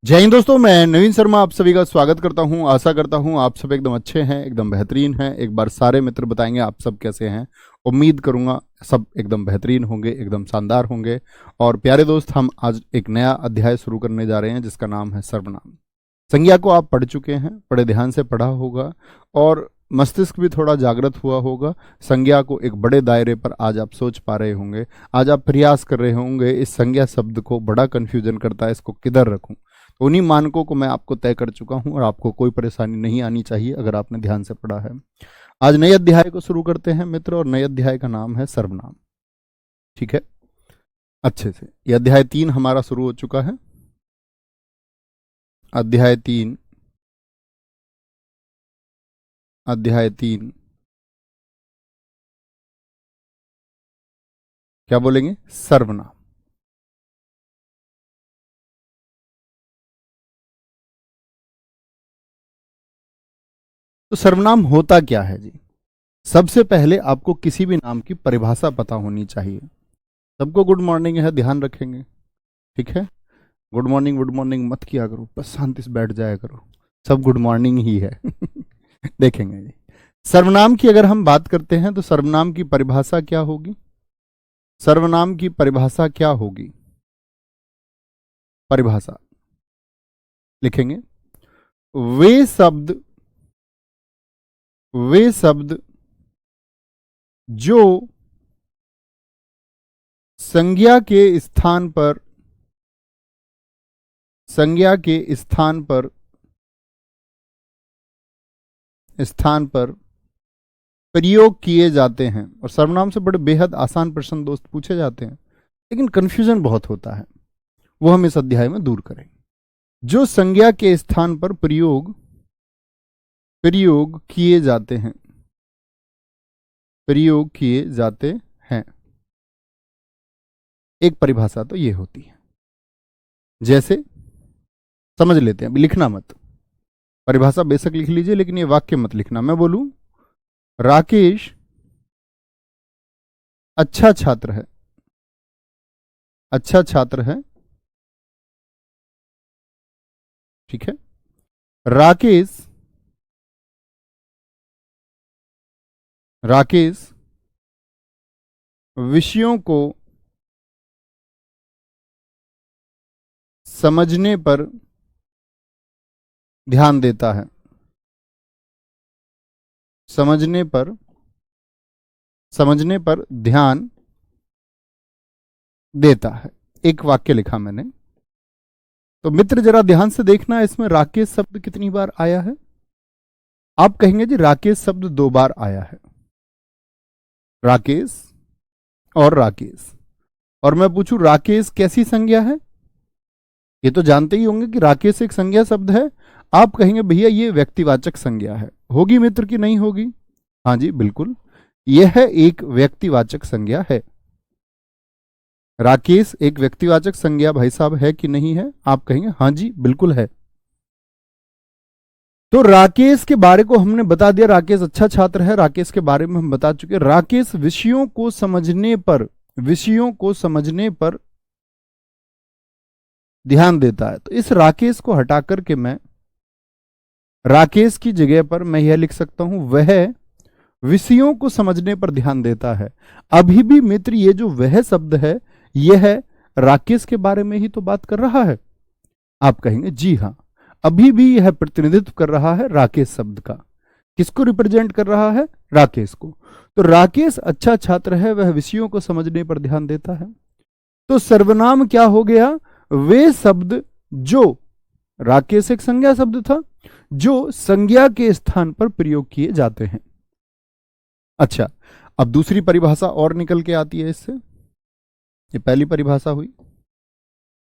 जय हिंद दोस्तों, मैं नवीन शर्मा आप सभी का स्वागत करता हूं। आशा करता हूं आप सब एकदम अच्छे हैं, एकदम बेहतरीन हैं। एक बार सारे मित्र बताएंगे आप सब कैसे हैं। उम्मीद करूंगा सब एकदम बेहतरीन होंगे, एकदम शानदार होंगे। और प्यारे दोस्त, हम आज एक नया अध्याय शुरू करने जा रहे हैं जिसका नाम है सर्वनाम। संज्ञा को आप पढ़ चुके हैं, बड़े ध्यान से पढ़ा होगा और मस्तिष्क भी थोड़ा जागृत हुआ होगा। संज्ञा को एक बड़े दायरे पर आज आप सोच पा रहे होंगे। आज आप प्रयास कर रहे होंगे, इस संज्ञा शब्द को बड़ा कंफ्यूजन करता है, इसको किधर रखूं। तो उन्हीं मानकों को मैं आपको तय कर चुका हूं और आपको कोई परेशानी नहीं आनी चाहिए अगर आपने ध्यान से पढ़ा है। आज नए अध्याय को शुरू करते हैं मित्र, और नए अध्याय का नाम है सर्वनाम। ठीक है, अच्छे से। यह अध्याय 3 हमारा शुरू हो चुका है। अध्याय 3, अध्याय 3 क्या बोलेंगे? सर्वनाम। तो सर्वनाम होता क्या है जी? सबसे पहले आपको किसी भी नाम की परिभाषा पता होनी चाहिए। सबको गुड मॉर्निंग है, ध्यान रखेंगे। ठीक है, गुड मॉर्निंग मत किया करो, बस शांति से बैठ जाया करो। सब गुड मॉर्निंग ही है। देखेंगे जी। सर्वनाम की अगर हम बात करते हैं तो सर्वनाम की परिभाषा क्या होगी? सर्वनाम की परिभाषा क्या होगी? परिभाषा लिखेंगे, वे शब्द वे शब्द जो संज्ञा के स्थान पर संज्ञा के स्थान पर प्रयोग किए जाते हैं। और सर्वनाम से बड़े बेहद आसान प्रश्न दोस्त पूछे जाते हैं, लेकिन कंफ्यूजन बहुत होता है, वो हम इस अध्याय में दूर करेंगे। जो संज्ञा के स्थान पर प्रयोग किए जाते हैं, प्रयोग किए जाते हैं। एक परिभाषा तो ये होती है। जैसे समझ लेते हैं, अभी लिखना मत, परिभाषा बेशक लिख लीजिए लेकिन ये वाक्य मत लिखना। मैं बोलूं राकेश अच्छा छात्र है, अच्छा छात्र है। ठीक है, राकेश राकेश विषयों को समझने पर ध्यान देता है, समझने पर ध्यान देता है। एक वाक्य लिखा मैंने। तो मित्र जरा ध्यान से देखना, इसमें राकेश शब्द कितनी बार आया है? आप कहेंगे जी राकेश शब्द 2 बार आया है, राकेश और राकेश। और मैं पूछूं राकेश कैसी संज्ञा है? ये तो जानते ही होंगे कि राकेश एक संज्ञा शब्द है। आप कहेंगे भैया ये व्यक्तिवाचक संज्ञा है, होगी मित्र की नहीं होगी? हाँ जी बिल्कुल, यह एक व्यक्तिवाचक संज्ञा है। राकेश एक व्यक्तिवाचक संज्ञा भाई साहब है कि नहीं है? आप कहेंगे हाँ जी बिल्कुल है। तो राकेश के बारे को हमने बता दिया, राकेश अच्छा छात्र है, राकेश के बारे में हम बता चुके। राकेश विषयों को समझने पर ध्यान देता है। तो इस राकेश को हटा करके मैं राकेश की जगह पर मैं यह लिख सकता हूं, वह विषयों को समझने पर ध्यान देता है। अभी भी मित्र ये जो वह शब्द है, यह राकेश के बारे में ही तो बात कर रहा है। आप कहेंगे जी हां, अभी भी यह प्रतिनिधित्व कर रहा है राकेश शब्द का। किसको रिप्रेजेंट कर रहा है? राकेश को। तो राकेश अच्छा छात्र है, वह विषयों को समझने पर ध्यान देता है। तो सर्वनाम क्या हो गया? वे शब्द जो, राकेश एक संज्ञा शब्द था, जो संज्ञा के स्थान पर प्रयोग किए जाते हैं। अच्छा, अब दूसरी परिभाषा और निकल के आती है इससे। ये पहली परिभाषा हुई,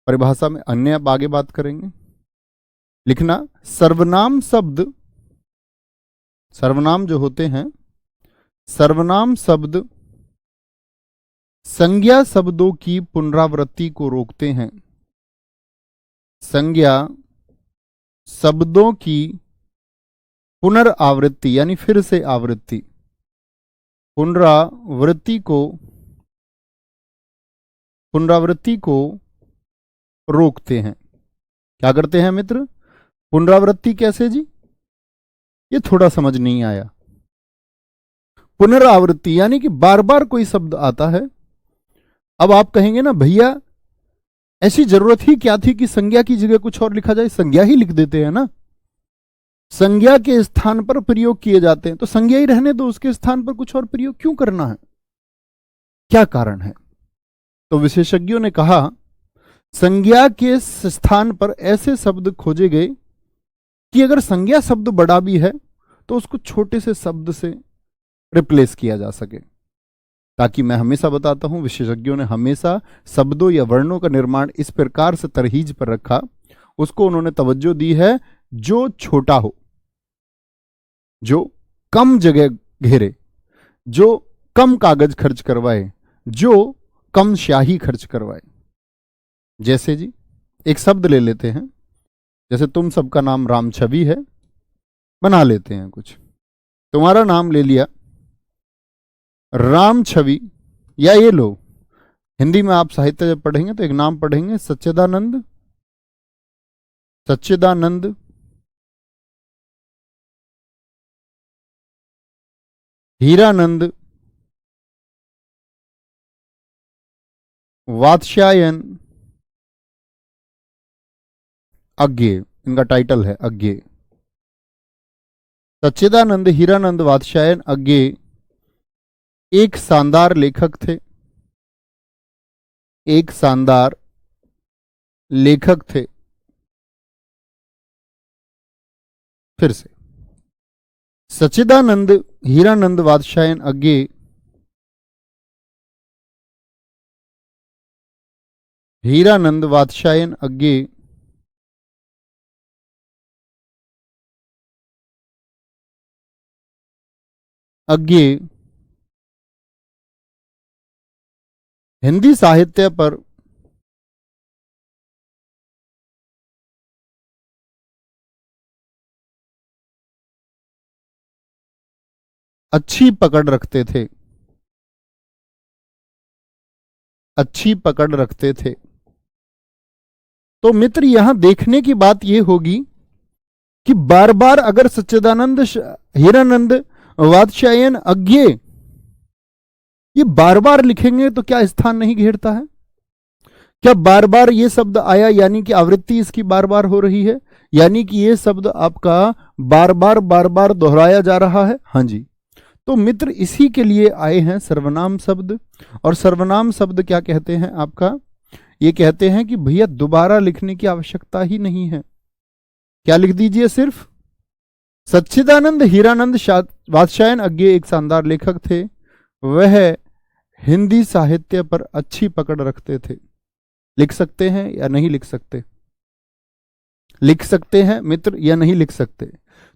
परिभाषा में अन्य अब आगे बात करेंगे। लिखना, सर्वनाम जो होते हैं, सर्वनाम शब्द संज्ञा शब्दों की पुनरावृत्ति को रोकते हैं। संज्ञा शब्दों की पुनरावृत्ति यानी फिर से आवृत्ति, पुनरावृत्ति को रोकते हैं। क्या करते हैं मित्र? पुनरावृत्ति कैसे जी? ये थोड़ा समझ नहीं आया। पुनरावृत्ति यानी कि बार बार कोई शब्द आता है। अब आप कहेंगे ना भैया ऐसी जरूरत ही क्या थी कि संज्ञा की जगह कुछ और लिखा जाए, संज्ञा ही लिख देते हैं ना। संज्ञा के स्थान पर प्रयोग किए जाते हैं तो संज्ञा ही रहने दो, उसके स्थान पर कुछ और प्रयोग क्यों करना है? क्या कारण है? तो विशेषज्ञों ने कहा संज्ञा के स्थान पर ऐसे शब्द खोजे गए कि अगर संज्ञा शब्द बड़ा भी है तो उसको छोटे से शब्द से रिप्लेस किया जा सके। ताकि मैं हमेशा बताता हूं, विशेषज्ञों ने हमेशा शब्दों या वर्णों का निर्माण इस प्रकार से तरहीज पर रखा, उसको उन्होंने तवज्जो दी है जो छोटा हो, जो कम जगह घेरे, जो कम कागज खर्च करवाए, जो कम स्याही खर्च करवाए। जैसे जी एक शब्द ले लेते हैं, जैसे तुम सबका नाम राम छवि है, बना लेते हैं कुछ। तुम्हारा नाम ले लिया राम छवि, या ये लो हिंदी में आप साहित्य जब पढ़ेंगे तो एक नाम पढ़ेंगे सच्चिदानंद, सच्चिदानंद हीरानंद वात्स्यायन अज्ञे, इनका टाइटल है अज्ञे। सच्चिदानंद हीरानंद वात्स्यायन अज्ञे एक शानदार लेखक थे, एक शानदार लेखक थे। फिर से सच्चिदानंद हीरानंद वात्स्यायन अज्ञे हीरानंद वात्स्यायन अज्ञे अज्ञे हिंदी साहित्य पर अच्छी पकड़ रखते थे, अच्छी पकड़ रखते थे। तो मित्र यहां देखने की बात यह होगी कि बार बार अगर सच्चिदानंद हीरानंद वात्स्यायन अज्ञे ये बार बार लिखेंगे तो क्या स्थान नहीं घेरता है? क्या बार बार ये शब्द आया यानी कि आवृत्ति इसकी बार बार हो रही है, यानी कि ये शब्द आपका बार बार दोहराया जा रहा है। हाँ जी, तो मित्र इसी के लिए आए हैं सर्वनाम शब्द। और सर्वनाम शब्द क्या कहते हैं आपका? ये कहते हैं कि भैया दोबारा लिखने की आवश्यकता ही नहीं है। क्या लिख दीजिए, सिर्फ सच्चिदानंद हीरानंद वात्स्यायन अज्ञे एक शानदार लेखक थे, वह हिंदी साहित्य पर अच्छी पकड़ रखते थे। लिख सकते हैं या नहीं लिख सकते? लिख सकते हैं मित्र या नहीं लिख सकते?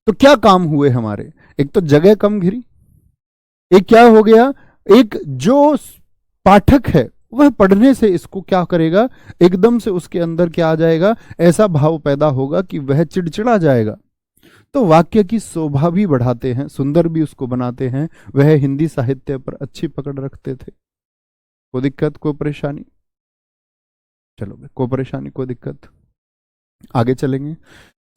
तो क्या काम हुए हमारे? एक तो जगह कम घिरी, एक क्या हो गया, एक जो पाठक है वह पढ़ने से इसको क्या करेगा, एकदम से उसके अंदर क्या आ जाएगा, ऐसा भाव पैदा होगा कि वह चिड़चिड़ा जाएगा। तो वाक्य की शोभा भी बढ़ाते हैं, सुंदर भी उसको बनाते हैं। वह हिंदी साहित्य पर अच्छी पकड़ रखते थे। कोई दिक्कत, कोई परेशानी? चलो कोई परेशानी, कोई दिक्कत, आगे चलेंगे।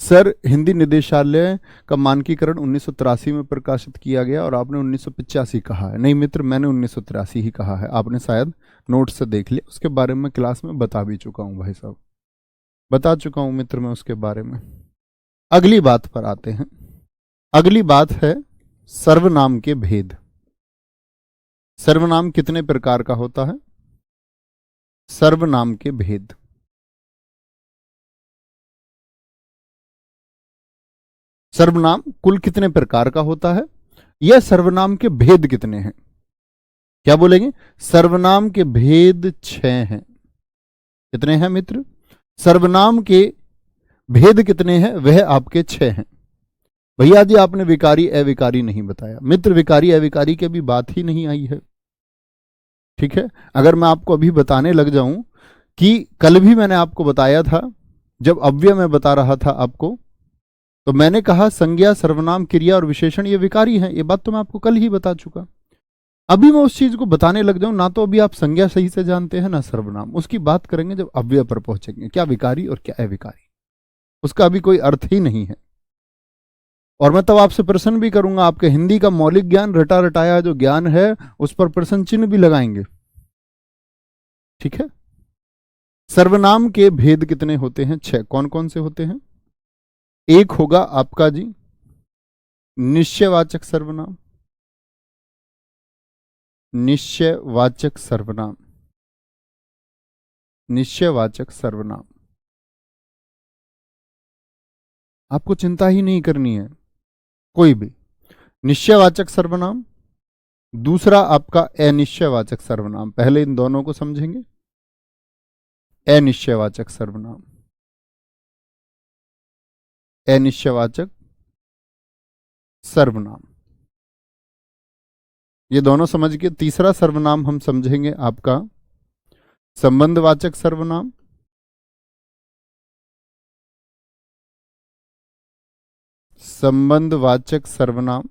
सर हिंदी निदेशालय का मानकीकरण 1983 में प्रकाशित किया गया और आपने 1985 कहा है। नहीं मित्र, मैंने 1983 ही कहा है, आपने शायद नोट से देख लिया। उसके बारे में क्लास में बता भी चुका हूं भाई साहब, बता चुका हूं मित्र मैं उसके बारे में। अगली बात पर आते हैं। अगली बात है सर्वनाम के भेद। सर्वनाम कितने प्रकार का होता है? सर्वनाम के भेद। सर्वनाम कुल कितने प्रकार का होता है, यह सर्वनाम के भेद कितने हैं? क्या बोलेंगे? सर्वनाम के भेद 6 हैं। कितने हैं मित्र? सर्वनाम के भेद कितने हैं? वह आपके 6 हैं। भैया जी आपने विकारी अविकारी नहीं बताया। मित्र विकारी अविकारी की अभी बात ही नहीं आई है, ठीक है। अगर मैं आपको अभी बताने लग जाऊं कि कल भी मैंने आपको बताया था, जब अव्यय में बता रहा था आपको, तो मैंने कहा संज्ञा सर्वनाम क्रिया और विशेषण ये विकारी हैं। ये बात तो मैं आपको कल ही बता चुका। अभी मैं उस चीज को बताने लग जाऊं ना, तो अभी आप संज्ञा सही से जानते हैं ना सर्वनाम। उसकी बात करेंगे जब अव्यय पर पहुंचेंगे, क्या विकारी और क्या अविकारी। उसका अभी कोई अर्थ ही नहीं है। और मैं तब आपसे प्रश्न भी करूंगा, आपके हिंदी का मौलिक ज्ञान, रटा रटाया जो ज्ञान है, उस पर प्रश्न चिन्ह भी लगाएंगे। ठीक है। सर्वनाम के भेद कितने होते हैं? 6। कौन कौन से होते हैं? एक होगा आपका जी निश्चयवाचक सर्वनाम, निश्चयवाचक सर्वनाम, निश्चयवाचक सर्वनाम। आपको चिंता ही नहीं करनी है कोई भी। निश्चयवाचक सर्वनाम। दूसरा आपका अनिश्चयवाचक सर्वनाम। पहले इन दोनों को समझेंगे। अनिश्चयवाचक सर्वनाम, अनिश्चयवाचक सर्वनाम, ये दोनों समझ के तीसरा सर्वनाम हम समझेंगे आपका संबंधवाचक सर्वनाम, संबंधवाचक सर्वनाम।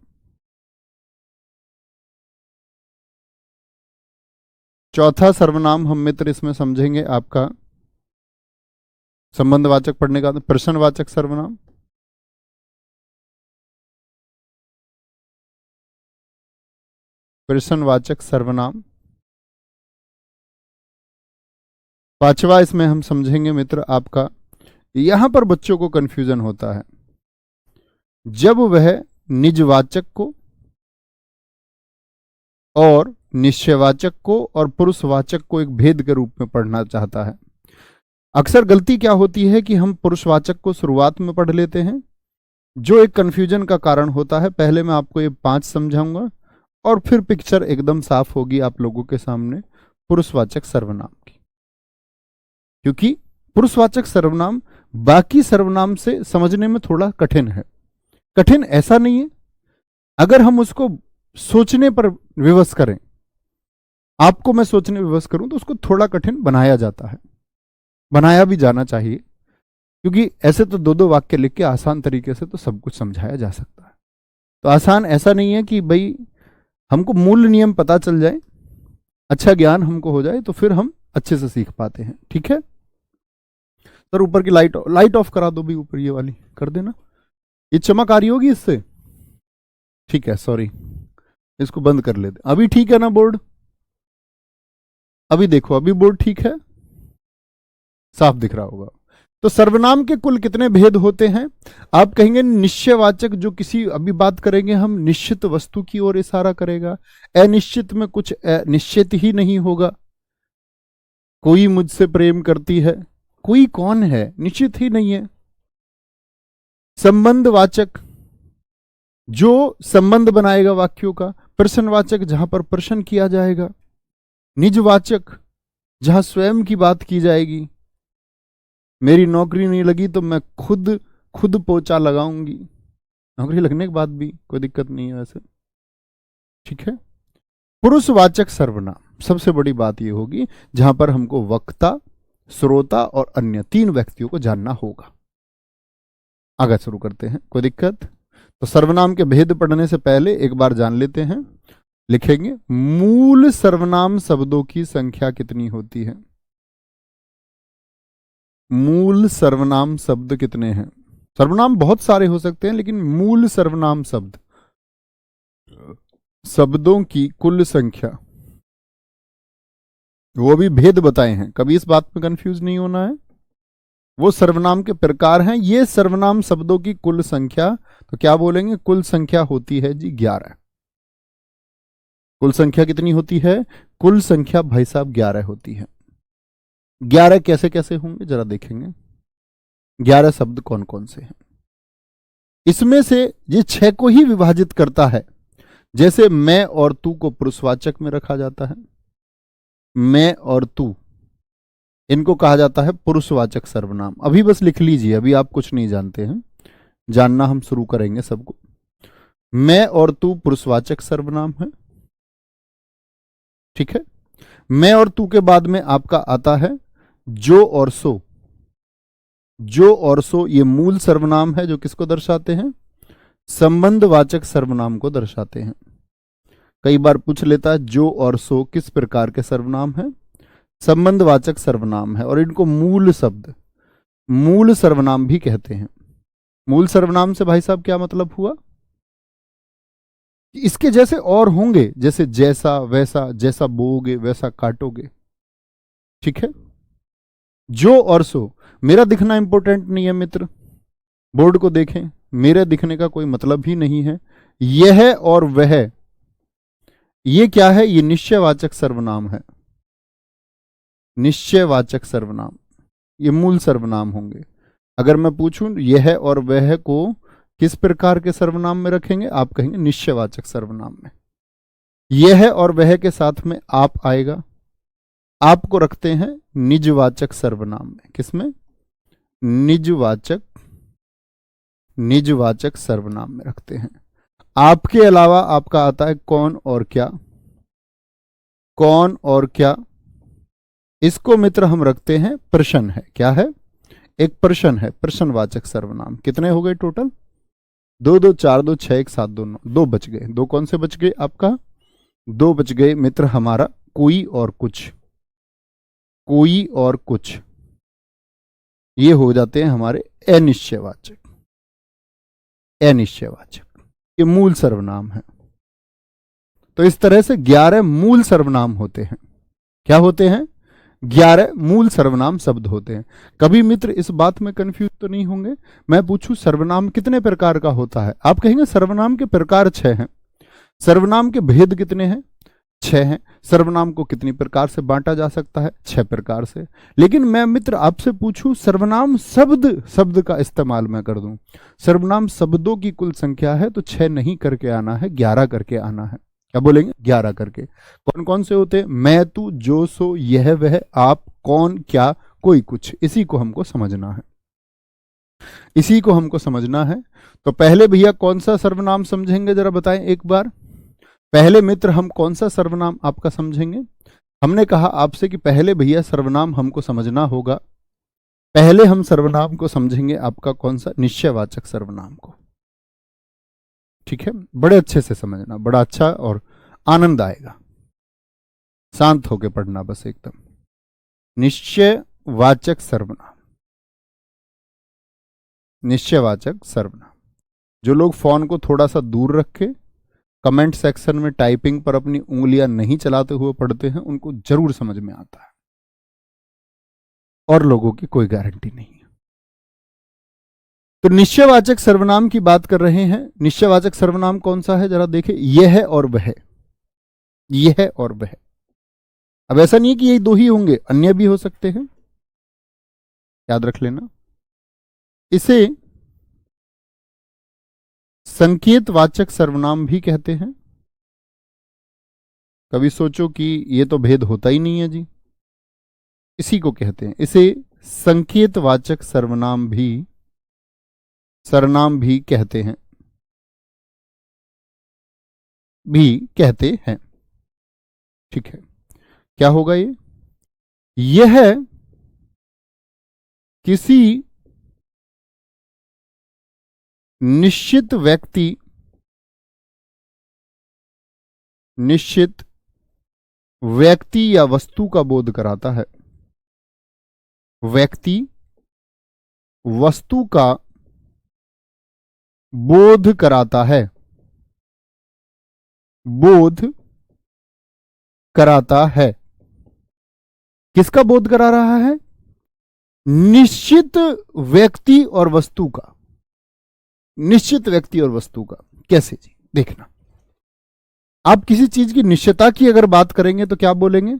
चौथा सर्वनाम हम मित्र इसमें समझेंगे आपका संबंधवाचक पढ़ने का प्रश्नवाचक सर्वनाम, प्रश्नवाचक सर्वनाम। पांचवा इसमें हम समझेंगे मित्र आपका, यहां पर बच्चों को कंफ्यूजन होता है, जब वह निजवाचक को और निश्चयवाचक को और पुरुषवाचक को एक भेद के रूप में पढ़ना चाहता है। अक्सर गलती क्या होती है कि हम पुरुषवाचक को शुरुआत में पढ़ लेते हैं, जो एक कंफ्यूजन का कारण होता है। पहले मैं आपको ये 5 समझाऊंगा और फिर पिक्चर एकदम साफ होगी आप लोगों के सामने पुरुषवाचक सर्वनाम की। क्योंकि पुरुषवाचक सर्वनाम बाकी सर्वनाम से समझने में थोड़ा कठिन है। कठिन ऐसा नहीं है, अगर हम उसको सोचने पर विवश करें, आपको मैं सोचने विवश करूं तो उसको थोड़ा कठिन बनाया जाता है, बनाया भी जाना चाहिए। क्योंकि ऐसे तो 2-2 वाक्य लिख के आसान तरीके से तो सब कुछ समझाया जा सकता है। तो आसान ऐसा नहीं है कि भाई हमको मूल नियम पता चल जाए, अच्छा ज्ञान हमको हो जाए तो फिर हम अच्छे से सीख पाते हैं। ठीक है सर, ऊपर की लाइट ऑफ करा दो भी, ऊपर ये वाली कर देना, ये चमक आ रही होगी इससे। ठीक है, सॉरी, इसको बंद कर लेते। अभी ठीक है ना बोर्ड? अभी देखो, अभी बोर्ड ठीक है, साफ दिख रहा होगा। तो सर्वनाम के कुल कितने भेद होते हैं? आप कहेंगे निश्चयवाचक, जो किसी, अभी बात करेंगे हम, निश्चित वस्तु की ओर इशारा करेगा। अनिश्चित में कुछ निश्चित ही नहीं होगा। कोई मुझसे प्रेम करती है, कोई कौन है, निश्चित ही नहीं है। संबंधवाचक, जो संबंध बनाएगा वाक्यों का। प्रश्नवाचक, जहां पर प्रश्न किया जाएगा। निजवाचक, जहां स्वयं की बात की जाएगी। मेरी नौकरी नहीं लगी तो मैं खुद पोछा लगाऊंगी। नौकरी लगने के बाद भी कोई दिक्कत नहीं है वैसे। ठीक है। पुरुषवाचक सर्वनाम, सबसे बड़ी बात यह होगी जहां पर हमको वक्ता, श्रोता और अन्य 3 व्यक्तियों को जानना होगा। आगे शुरू करते हैं, कोई दिक्कत? तो सर्वनाम के भेद पढ़ने से पहले एक बार जान लेते हैं। लिखेंगे, मूल सर्वनाम शब्दों की संख्या कितनी होती है? मूल सर्वनाम शब्द कितने हैं? सर्वनाम बहुत सारे हो सकते हैं, लेकिन मूल सर्वनाम शब्दों की कुल संख्या, वो भी भेद बताए हैं, कभी इस बात में कंफ्यूज नहीं होना है। वो सर्वनाम के प्रकार हैं। ये सर्वनाम शब्दों की कुल संख्या, तो क्या बोलेंगे? कुल संख्या होती है जी 11। कुल संख्या कितनी होती है? कुल संख्या भाई साहब 11 होती है। 11 कैसे कैसे होंगे जरा देखेंगे। 11 शब्द कौन कौन से हैं? इसमें से ये 6 को ही विभाजित करता है। जैसे मैं और तू को पुरुषवाचक में रखा जाता है, मैं और तू, इनको कहा जाता है पुरुषवाचक सर्वनाम। अभी बस लिख लीजिए, अभी आप कुछ नहीं जानते हैं, जानना हम शुरू करेंगे सबको। मैं और तू पुरुषवाचक सर्वनाम है। ठीक है। मैं और तू के बाद में आपका आता है जो और सो। जो और सो ये मूल सर्वनाम है, जो किसको दर्शाते हैं? संबंधवाचक सर्वनाम को दर्शाते हैं। कई बार पूछ लेता है जो और सो किस प्रकार के सर्वनाम है? संबंधवाचक सर्वनाम है। और इनको मूल शब्द, मूल सर्वनाम भी कहते हैं। मूल सर्वनाम से भाई साहब क्या मतलब हुआ? इसके जैसे और होंगे, जैसे जैसा वैसा, जैसा बोओगे वैसा काटोगे, ठीक है। जो और सो, मेरा दिखना इंपॉर्टेंट नहीं है मित्र, बोर्ड को देखें, मेरे दिखने का कोई मतलब ही नहीं है। यह और वह, ये क्या है? ये निश्चयवाचक सर्वनाम है। निश्चयवाचक सर्वनाम, ये मूल सर्वनाम होंगे। अगर मैं पूछूं यह और वह को किस प्रकार के सर्वनाम में रखेंगे, आप कहेंगे निश्चयवाचक सर्वनाम में। यह और वह के साथ में आप आएगा, आपको रखते हैं निजवाचक सर्वनाम में। किसमें? निजवाचक, निजवाचक सर्वनाम में रखते हैं। आपके अलावा आपका आता है कौन और क्या। कौन और क्या, इसको मित्र हम रखते हैं प्रश्न है। क्या है? एक प्रश्न है, प्रश्नवाचक सर्वनाम। कितने हो गए टोटल? 2 2 4 2 6 1 7 2 9, 2 बच गए। 2 कौन से बच गए आपका? 2 बच गए मित्र हमारा कोई और कुछ। कोई और कुछ, ये हो जाते हैं हमारे अनिश्चयवाचक। अनिश्चयवाचक ये मूल सर्वनाम है। तो इस तरह से 11 मूल सर्वनाम होते हैं। क्या होते हैं? 11 मूल सर्वनाम शब्द होते हैं। कभी मित्र इस बात में कंफ्यूज तो नहीं होंगे, मैं पूछूं सर्वनाम कितने प्रकार का होता है, आप कहेंगे सर्वनाम के प्रकार 6 हैं। सर्वनाम के भेद कितने हैं? 6 हैं। सर्वनाम को कितनी प्रकार से बांटा जा सकता है? 6 प्रकार से। लेकिन मैं मित्र आपसे पूछूं सर्वनाम शब्द का इस्तेमाल मैं कर दूं, सर्वनाम शब्दों की कुल संख्या है तो 6 नहीं करके आना है, 11 करके आना है। क्या बोलेंगे? 11 करके। कौन कौन से होते हैं? मैं, तू, जो, सो, यह, वह, आप, कौन, क्या, कोई, कुछ। इसी को हमको समझना है, इसी को हमको समझना है। तो पहले भैया कौन सा सर्वनाम समझेंगे, जरा बताएं एक बार। पहले मित्र हम कौन सा सर्वनाम आपका समझेंगे? हमने कहा आपसे कि पहले भैया सर्वनाम हमको समझना होगा। पहले हम सर्वनाम को समझेंगे आपका कौन सा? निश्चयवाचक सर्वनाम को। ठीक है, बड़े अच्छे से समझना, बड़ा अच्छा और आनंद आएगा। शांत होकर पढ़ना बस एकदम। निश्चयवाचक सर्वनाम, निश्चयवाचक सर्वनाम। जो लोग फोन को थोड़ा सा दूर रखे, कमेंट सेक्शन में टाइपिंग पर अपनी उंगलियां नहीं चलाते हुए पढ़ते हैं, उनको जरूर समझ में आता है, और लोगों की कोई गारंटी नहीं है। तो निश्चयवाचक सर्वनाम की बात कर रहे हैं। निश्चयवाचक सर्वनाम कौन सा है, जरा देखें। यह और वह, यह और वह। अब ऐसा नहीं है कि यही 2 ही होंगे, अन्य भी हो सकते हैं, याद रख लेना। इसे संकेतवाचक सर्वनाम भी कहते हैं। कभी सोचो कि ये तो भेद होता ही नहीं है जी, इसी को कहते हैं। इसे संकेतवाचक सर्वनाम भी कहते हैं, ठीक है। क्या होगा ये? यह किसी निश्चित व्यक्ति या वस्तु का बोध कराता है। व्यक्ति वस्तु का बोध कराता है, बोध कराता है। किसका बोध करा रहा है? निश्चित व्यक्ति और वस्तु का। निश्चित व्यक्ति और वस्तु का कैसे जी? देखना, आप किसी चीज की निश्चितता की अगर बात करेंगे तो क्या बोलेंगे?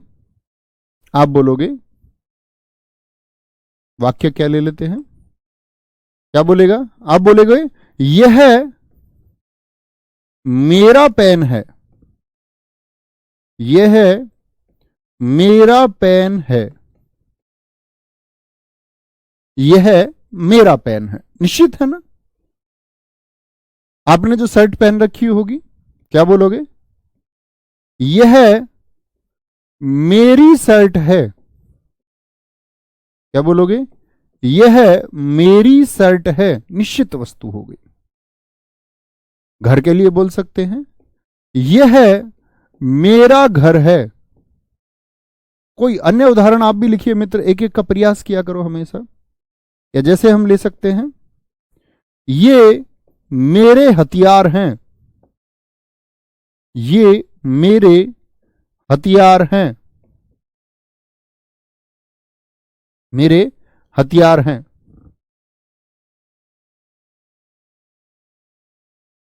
आप बोलोगे, वाक्य क्या ले लेते हैं, क्या बोलेगा? आप बोलेगे यह मेरा पेन है, यह मेरा पेन है, यह मेरा पेन है। निश्चित है ना? आपने जो शर्ट पहन रखी होगी, क्या बोलोगे? यह मेरी शर्ट है। क्या बोलोगे? यह मेरी शर्ट है। निश्चित वस्तु हो गई। घर के लिए बोल सकते हैं, यह मेरा घर है। कोई अन्य उदाहरण आप भी लिखिए मित्र, एक एक का प्रयास किया करो हमेशा। या जैसे हम ले सकते हैं, ये मेरे हथियार हैं, ये मेरे हथियार हैं, मेरे हथियार हैं।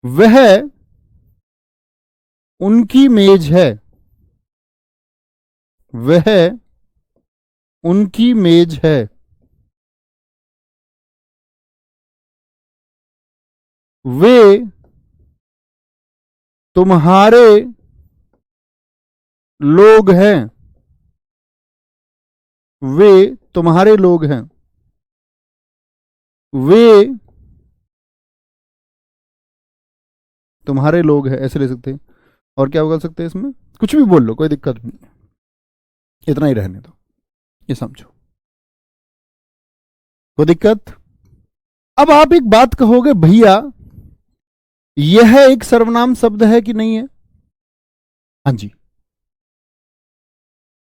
वह उनकी मेज है, वह उनकी मेज है। वे तुम्हारे लोग हैं, वे तुम्हारे लोग हैं। वे तुम्हारे लोग हैं, ऐसे ले सकते हैं। और क्या बोल सकते हैं इसमें, कुछ भी बोल लो, कोई दिक्कत नहीं, इतना ही रहने दो, ये समझो, कोई दिक्कत। अब आप एक बात कहोगे, भैया यह एक सर्वनाम शब्द है कि नहीं है? हाँ जी,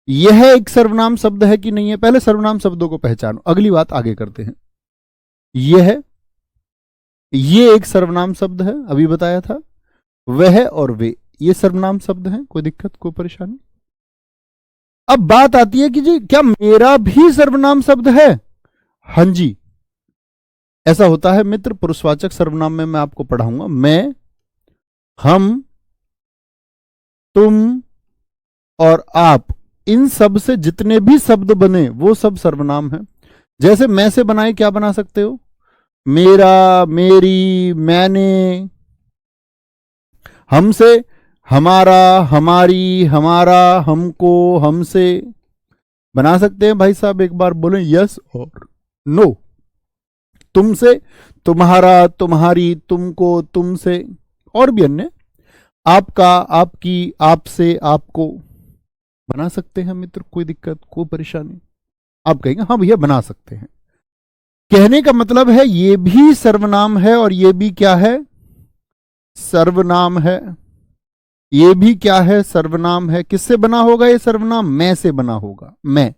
यह एक सर्वनाम शब्द है कि नहीं है? पहले सर्वनाम शब्दों को पहचानो, अगली बात आगे करते हैं। ये एक सर्वनाम शब्द है, अभी बताया था। वह और वे, ये सर्वनाम शब्द हैं, कोई दिक्कत, कोई परेशानी? अब बात आती है कि जी क्या मेरा भी सर्वनाम शब्द है? हाँ जी, ऐसा होता है मित्र। पुरुषवाचक सर्वनाम में मैं आपको पढ़ाऊंगा। मैं, हम, तुम और आप, इन सब से जितने भी शब्द बने वो सब सर्वनाम हैं। जैसे मैं से बनाए क्या बना सकते हो? मेरा, मेरी, मैंने। हमसे हमारा, हमारी, हमारा, हमको, हमसे बना सकते हैं। भाई साहब एक बार बोलें यस और नो। तुमसे तुम्हारा, तुम्हारी, तुमको, तुमसे, और भी अन्य, आपका, आपकी, आपसे, आपको बना सकते हैं मित्र, कोई दिक्कत, कोई परेशानी? आप कहेंगे हाँ भैया बना सकते हैं। कहने का मतलब है ये भी सर्वनाम है और ये भी क्या है? सर्वनाम है। ये भी क्या है? सर्वनाम है। किससे बना होगा ये सर्वनाम? मैं से बना होगा। मैं,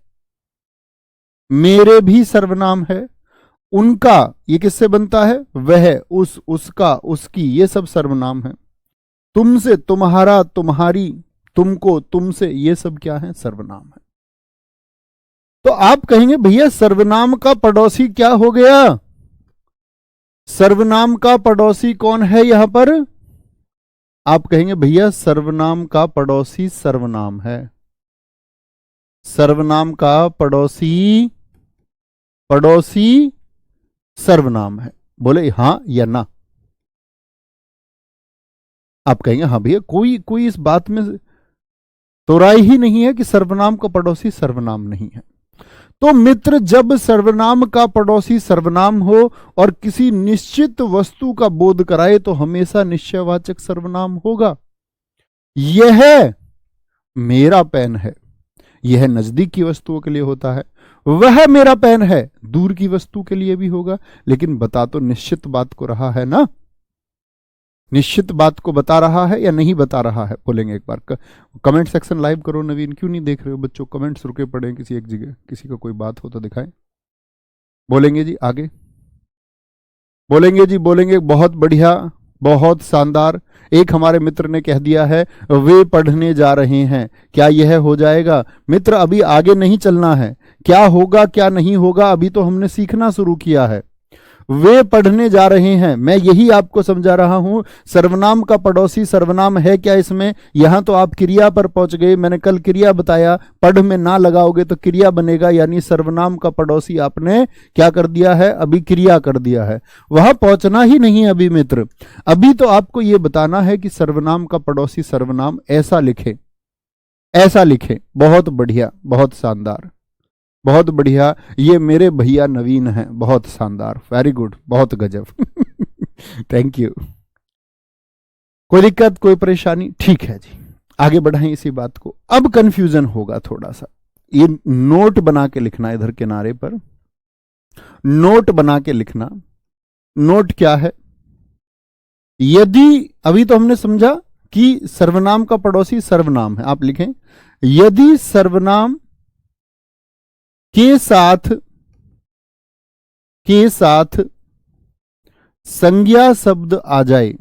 मेरे भी सर्वनाम है। उनका, ये किससे बनता है? वह, उस, उसका, उसकी, ये सब सर्वनाम है। तुमसे, तुम्हारा, तुम्हारी, तुमको, तुमसे, ये सब क्या है? सर्वनाम है। तो आप कहेंगे भैया सर्वनाम का पड़ोसी क्या हो गया? सर्वनाम का पड़ोसी कौन है यहां पर? आप कहेंगे भैया सर्वनाम का पड़ोसी सर्वनाम है। सर्वनाम का पड़ोसी, पड़ोसी सर्वनाम है। बोले हां या ना? आप कहेंगे हाँ भैया, कोई कोई इस बात में तोराई ही नहीं है कि सर्वनाम का पड़ोसी सर्वनाम नहीं है। तो मित्र जब सर्वनाम का पड़ोसी सर्वनाम हो और किसी निश्चित वस्तु का बोध कराए तो हमेशा निश्चयवाचक सर्वनाम होगा। यह मेरा पेन है, यह नजदीक की वस्तुओं के लिए होता है। वह मेरा पेन है, दूर की वस्तु के लिए भी होगा। लेकिन बता तो निश्चित बात को रहा है ना? निश्चित बात को बता रहा है या नहीं बता रहा है? बोलेंगे एक बार। कमेंट सेक्शन लाइव करो। नवीन क्यों नहीं देख रहे हो बच्चों? कमेंट्स रुके पड़े हैं किसी एक जगह, किसी का कोई बात हो तो दिखाएं। बोलेंगे जी आगे? बोलेंगे जी, बोलेंगे। बहुत बढ़िया, बहुत शानदार। एक हमारे मित्र ने कह दिया है वे पढ़ने जा रहे हैं। क्या यह हो जाएगा? मित्र अभी आगे नहीं चलना है। क्या होगा क्या नहीं होगा अभी तो हमने सीखना शुरू किया है। वे पढ़ने जा रहे हैं, मैं यही आपको समझा रहा हूं। सर्वनाम का पड़ोसी सर्वनाम है क्या इसमें? यहां तो आप क्रिया पर पहुंच गए। मैंने कल क्रिया बताया, पढ़ में ना लगाओगे तो क्रिया बनेगा, यानी सर्वनाम का पड़ोसी आपने क्या कर दिया है? अभी क्रिया कर दिया है। वहां पहुंचना ही नहीं अभी मित्र। अभी तो आपको यह बताना है कि सर्वनाम का पड़ोसी सर्वनाम ऐसा लिखे, ऐसा लिखे। बहुत बढ़िया, बहुत शानदार, बहुत बढ़िया। ये मेरे भैया नवीन हैं, बहुत शानदार, वेरी गुड, बहुत गजब। Thank you. कोई दिक्कत, कोई परेशानी? ठीक है जी, आगे बढ़ाएं इसी बात को। अब कंफ्यूजन होगा थोड़ा सा, ये नोट बना के लिखना, इधर किनारे पर नोट बना के लिखना। नोट क्या है? यदि, अभी तो हमने समझा कि सर्वनाम का पड़ोसी सर्वनाम है। आप लिखें यदि सर्वनाम के साथ के साथ संज्ञा शब्द आ जाए,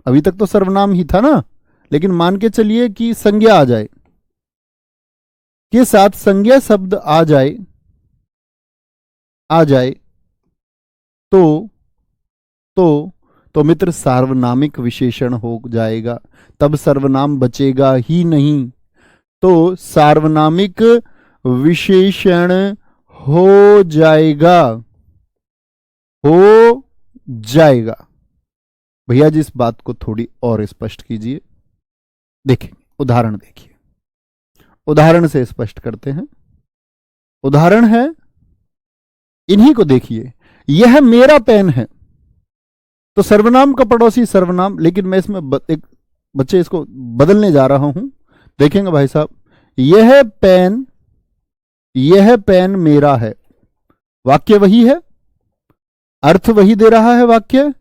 अभी तक तो सर्वनाम ही था ना, लेकिन मान के चलिए कि संज्ञा आ जाए, के साथ संज्ञा शब्द आ जाए तो तो मित्र सार्वनामिक विशेषण हो जाएगा, तब सर्वनाम बचेगा ही नहीं। तो सार्वनामिक विशेषण हो जाएगा, हो जाएगा। भैया जी इस बात को थोड़ी और स्पष्ट कीजिए। देखिए उदाहरण देखिए, उदाहरण से स्पष्ट करते हैं। उदाहरण है, इन्हीं को देखिए, यह मेरा पेन है, तो सर्वनाम का पड़ोसी सर्वनाम, लेकिन मैं इसमें एक बच्चे इसको बदलने जा रहा हूं। देखेंगे भाई साहब, यह पेन मेरा है, वाक्य वही है, अर्थ वही दे रहा है वाक्य,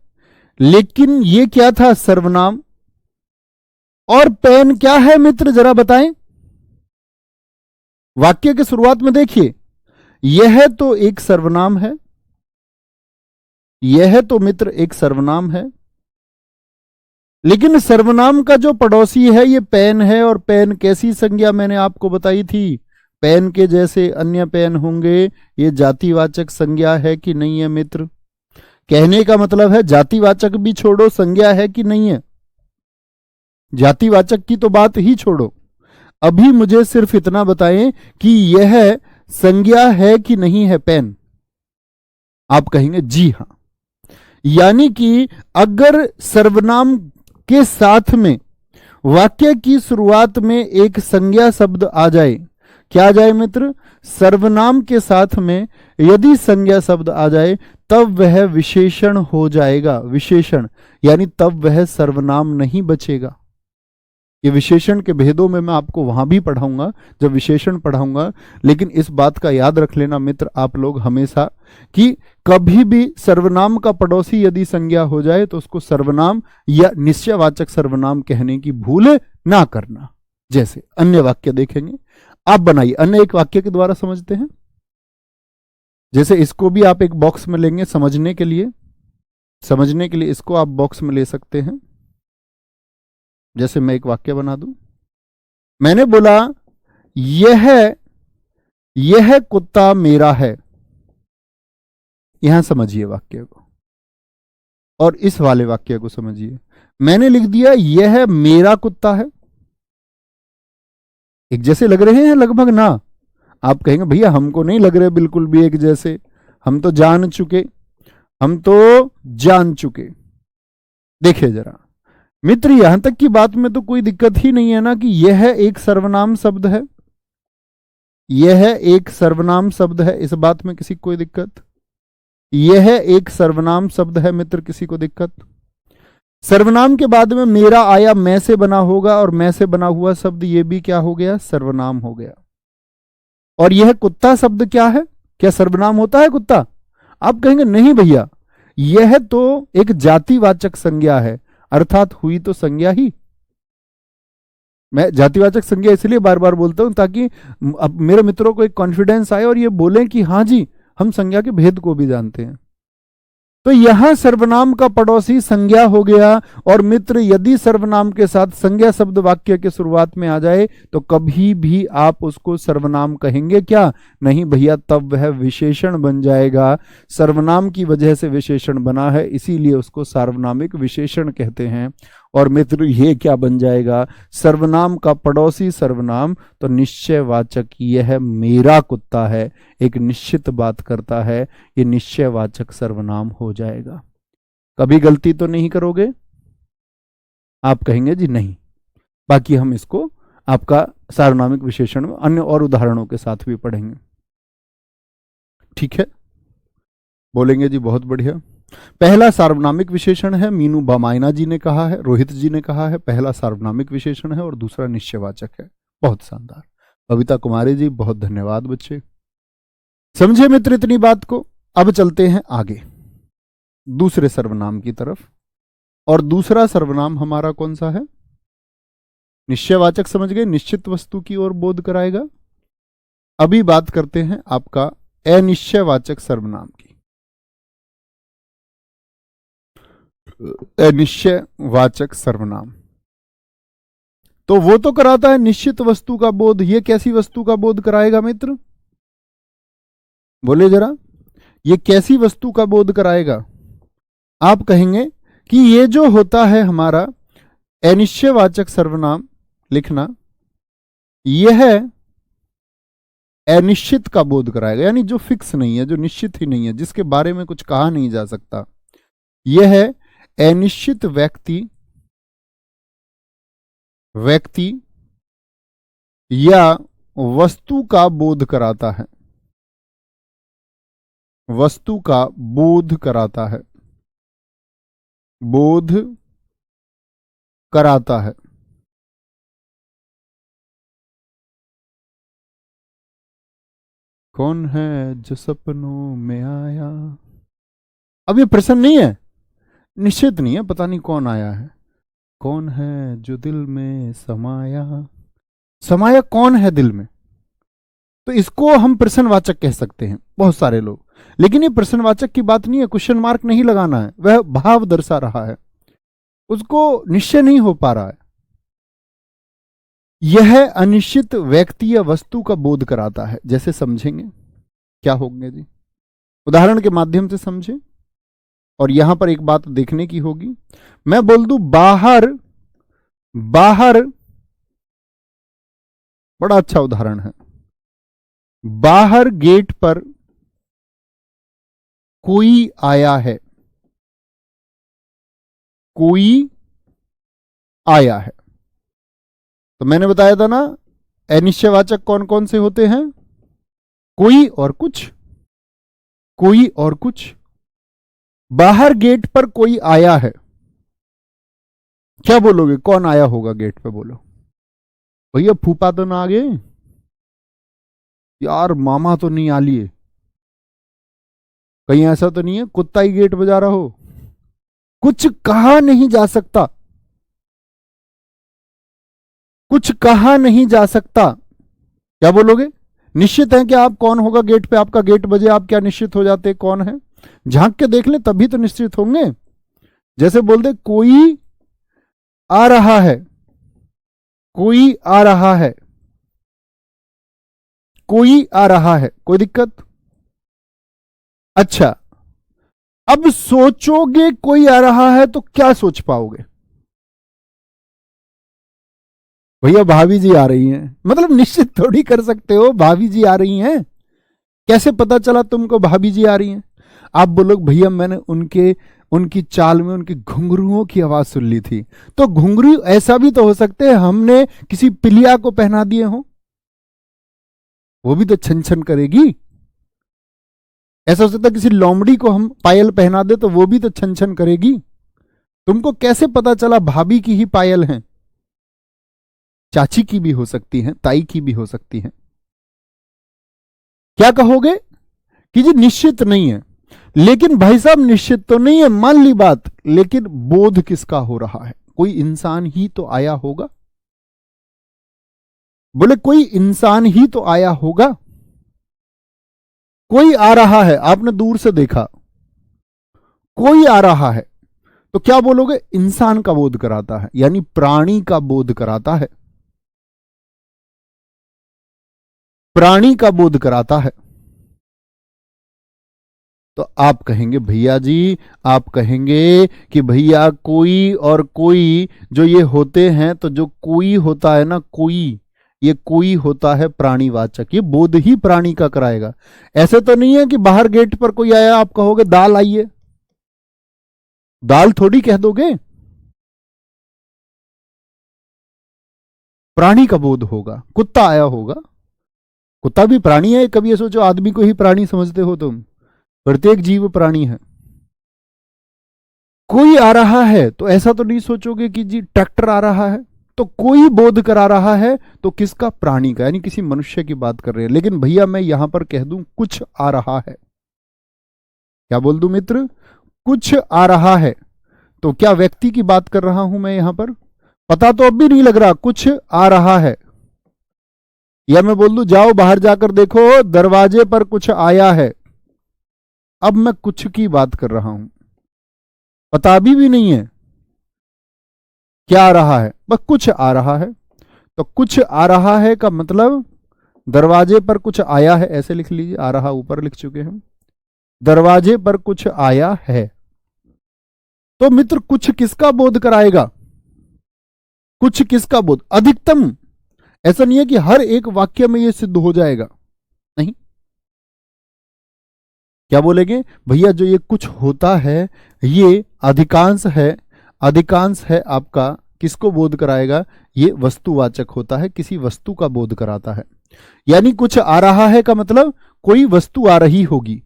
लेकिन ये क्या था, सर्वनाम। और पेन क्या है मित्र, जरा बताएं। वाक्य के शुरुआत में देखिए, यह तो एक सर्वनाम है, यह तो मित्र एक सर्वनाम है, लेकिन सर्वनाम का जो पड़ोसी है ये पेन है। और पेन कैसी संज्ञा मैंने आपको बताई थी, पेन के जैसे अन्य पेन होंगे, ये जातिवाचक संज्ञा है कि नहीं है मित्र। कहने का मतलब है जातिवाचक भी छोड़ो, संज्ञा है कि नहीं है। जातिवाचक की तो बात ही छोड़ो, अभी मुझे सिर्फ इतना बताएं कि यह संज्ञा है कि नहीं है पेन। आप कहेंगे जी हां। यानी कि अगर सर्वनाम के साथ में वाक्य की शुरुआत में एक संज्ञा शब्द आ जाए, क्या आ जाए मित्र, सर्वनाम के साथ में यदि संज्ञा शब्द आ जाए तब वह विशेषण हो जाएगा, विशेषण, यानी तब वह सर्वनाम नहीं बचेगा। ये विशेषण के भेदों में मैं आपको वहां भी पढ़ाऊंगा जब विशेषण पढ़ाऊंगा, लेकिन इस बात का याद रख लेना मित्र आप लोग हमेशा कि कभी भी सर्वनाम का पड़ोसी यदि संज्ञा हो जाए तो उसको सर्वनाम या निश्चयवाचक सर्वनाम कहने की भूल ना करना। जैसे अन्य वाक्य देखेंगे, आप बनाइए, अन्य एक वाक्य के द्वारा समझते हैं। जैसे इसको भी आप एक बॉक्स में लेंगे समझने के लिए, इसको आप बॉक्स में ले सकते हैं। जैसे मैं एक वाक्य बना दूं, मैंने बोला यह कुत्ता मेरा है, यहां समझिए वाक्य को, और इस वाले वाक्य को समझिए। मैंने लिख दिया यह मेरा कुत्ता है, एक जैसे लग रहे हैं लगभग ना। आप कहेंगे भैया हमको नहीं लग रहे बिल्कुल भी एक जैसे, हम तो जान चुके। देखिए जरा मित्र, यहां तक की बात में तो कोई दिक्कत ही नहीं है ना कि यह एक सर्वनाम शब्द है, यह एक सर्वनाम शब्द है, इस बात में किसी को कोई दिक्कत? यह एक सर्वनाम शब्द है मित्र, किसी को दिक्कत? सर्वनाम के बाद में मेरा आया, मैं से बना होगा, और मैं से बना हुआ शब्द ये भी क्या हो गया, सर्वनाम हो गया। और यह कुत्ता शब्द क्या है, क्या सर्वनाम होता है कुत्ता? आप कहेंगे नहीं भैया, यह तो एक जातिवाचक संज्ञा है, अर्थात हुई तो संज्ञा ही। मैं जातिवाचक संज्ञा इसलिए बार बार बोलता हूं ताकि अब मेरे मित्रों को एक कॉन्फिडेंस आए और ये बोलें कि हाँ जी हम संज्ञा के भेद को भी जानते हैं। तो यहां सर्वनाम का पड़ोसी संज्ञा हो गया। और मित्र यदि सर्वनाम के साथ संज्ञा शब्द वाक्य के शुरुआत में आ जाए तो कभी भी आप उसको सर्वनाम कहेंगे क्या? नहीं भैया, तब वह विशेषण बन जाएगा। सर्वनाम की वजह से विशेषण बना है, इसीलिए उसको सार्वनामिक विशेषण कहते हैं। और मित्र ये क्या बन जाएगा, सर्वनाम का पड़ोसी सर्वनाम, तो निश्चयवाचक यह मेरा कुत्ता है, एक निश्चित बात करता है, ये निश्चयवाचक सर्वनाम हो जाएगा। कभी गलती तो नहीं करोगे? आप कहेंगे जी नहीं। बाकी हम इसको आपका सार्वनामिक विशेषण में अन्य और उदाहरणों के साथ भी पढ़ेंगे, ठीक है? बोलेंगे जी बहुत बढ़िया। पहला सार्वनामिक विशेषण है, मीनू बामायना जी ने कहा है, रोहित जी ने कहा है, पहला सार्वनामिक विशेषण है और दूसरा निश्चयवाचक है। बहुत शानदार। बबीता कुमारी जी बहुत धन्यवाद बच्चे। समझे मित्र इतनी बात को? अब चलते हैं आगे दूसरे सर्वनाम की तरफ। और दूसरा सर्वनाम हमारा कौन सा है? निश्चयवाचक समझ गए, निश्चित वस्तु की ओर बोध कराएगा। अभी बात करते हैं आपका अनिश्चयवाचक सर्वनाम की। अनिश्चयवाचक सर्वनाम। तो वो तो कराता है निश्चित वस्तु का बोध, ये कैसी वस्तु का बोध कराएगा मित्र? बोले जरा, ये कैसी वस्तु का बोध कराएगा? आप कहेंगे कि ये जो होता है हमारा अनिश्चयवाचक सर्वनाम लिखना, यह अनिश्चित का बोध कराएगा, यानी जो फिक्स नहीं है, जो निश्चित ही नहीं है, जिसके बारे में कुछ कहा नहीं जा सकता, यह है अनिश्चित व्यक्ति या वस्तु का बोध कराता है, वस्तु का बोध कराता है, बोध कराता है। कौन है जो सपनों में आया? अब ये प्रश्न नहीं है, निश्चित नहीं है, पता नहीं कौन आया है। कौन है जो दिल में समाया? समाया कौन है दिल में? तो इसको हम प्रश्नवाचक कह सकते हैं बहुत सारे लोग, लेकिन ये प्रश्नवाचक की बात नहीं है, क्वेश्चन मार्क नहीं लगाना है, वह भाव दर्शा रहा है, उसको निश्चय नहीं हो पा रहा है। यह अनिश्चित व्यक्ति या वस्तु का बोध कराता है। जैसे समझेंगे क्या होंगे जी, उदाहरण के माध्यम से समझें। और यहां पर एक बात देखने की होगी, मैं बोल दूं बाहर, बाहर, बड़ा अच्छा उदाहरण है, बाहर गेट पर कोई आया है, कोई आया है। तो मैंने बताया था ना, अनिश्चयवाचक कौन कौन से होते हैं? कोई और कुछ, कोई और कुछ। बाहर गेट पर कोई आया है, क्या बोलोगे? कौन आया होगा गेट पे? बोलो भैया, फूफा तो ना आ गए यार, मामा तो नहीं आ लिए, कहीं ऐसा तो नहीं है कुत्ता ही गेट बजा रहा हो? कुछ कहा नहीं जा सकता, कुछ कहा नहीं जा सकता, क्या बोलोगे? निश्चित है कि आप कौन होगा गेट पे? आपका गेट बजे आप क्या निश्चित हो जाते कौन है? झांक के देख ले तभी तो निश्चित होंगे। जैसे बोल दे कोई आ रहा है, कोई आ रहा है, कोई आ रहा है, कोई दिक्कत? अच्छा, अब सोचोगे कोई आ रहा है तो क्या सोच पाओगे? भैया भाभी जी आ रही हैं, मतलब निश्चित थोड़ी कर सकते हो भाभी जी आ रही हैं। कैसे पता चला तुमको भाभी जी आ रही हैं? आप बोलोगे भैया मैंने उनकी चाल में उनकी घुंघरुओं की आवाज सुन ली थी। तो घुंघरू ऐसा भी तो हो सकते हैं हमने किसी पिलिया को पहना दिए हो, वो भी तो छन छन करेगी। ऐसा हो सकता है किसी लोमड़ी को हम पायल पहना दे तो वो भी तो छन छन करेगी। तुमको कैसे पता चला भाभी की ही पायल है? चाची की भी हो सकती है, ताई की भी हो सकती है। क्या कहोगे कि जी निश्चित नहीं है। लेकिन भाई साहब निश्चित तो नहीं है, मान ली बात, लेकिन बोध किसका हो रहा है? कोई इंसान ही तो आया होगा। बोले कोई इंसान ही तो आया होगा। कोई आ रहा है, आपने दूर से देखा, कोई आ रहा है, तो क्या बोलोगे? इंसान का बोध कराता है, यानी प्राणी का बोध कराता है, प्राणी का बोध कराता है। तो आप कहेंगे भैया जी, आप कहेंगे कि भैया कोई और कोई जो ये होते हैं, तो जो कोई होता है ना, कोई, ये कोई होता है प्राणीवाचक, ये बोध ही प्राणी का कराएगा। ऐसे तो नहीं है कि बाहर गेट पर कोई आया आप कहोगे दाल आइए, दाल थोड़ी कह दोगे, प्राणी का बोध होगा। कुत्ता आया होगा, कुत्ता भी प्राणी है। कभी ये सोचो आदमी को ही प्राणी समझते हो तुम? प्रत्येक जीव प्राणी है। कोई आ रहा है तो ऐसा तो नहीं सोचोगे कि जी ट्रैक्टर आ रहा है, तो कोई बोध करा रहा है, तो किसका? प्राणी का, यानी किसी मनुष्य की बात कर रहे हैं। लेकिन भैया मैं यहां पर कह दूं कुछ आ रहा है, क्या बोल दूं मित्र? कुछ आ रहा है, तो क्या व्यक्ति की बात कर रहा हूं मैं यहां पर? पता तो अब भी नहीं लग रहा, कुछ आ रहा है। या मैं बोल दूं जाओ बाहर जाकर देखो दरवाजे पर कुछ आया है, अब मैं कुछ की बात कर रहा हूं। पता भी नहीं है क्या आ रहा है, बस कुछ आ रहा है। तो कुछ आ रहा है का मतलब दरवाजे पर कुछ आया है, ऐसे लिख लीजिए, आ रहा ऊपर लिख चुके हैं, दरवाजे पर कुछ आया है। तो मित्र कुछ किसका बोध कराएगा, कुछ किसका बोध, अधिकतम। ऐसा नहीं है कि हर एक वाक्य में यह सिद्ध हो जाएगा, नहीं। क्या बोलेंगे भैया, जो ये कुछ होता है ये अधिकांश है, अधिकांश है आपका किसको बोध कराएगा, ये वस्तुवाचक होता है, किसी वस्तु का बोध कराता है। यानी कुछ आ रहा है का मतलब कोई वस्तु आ रही होगी।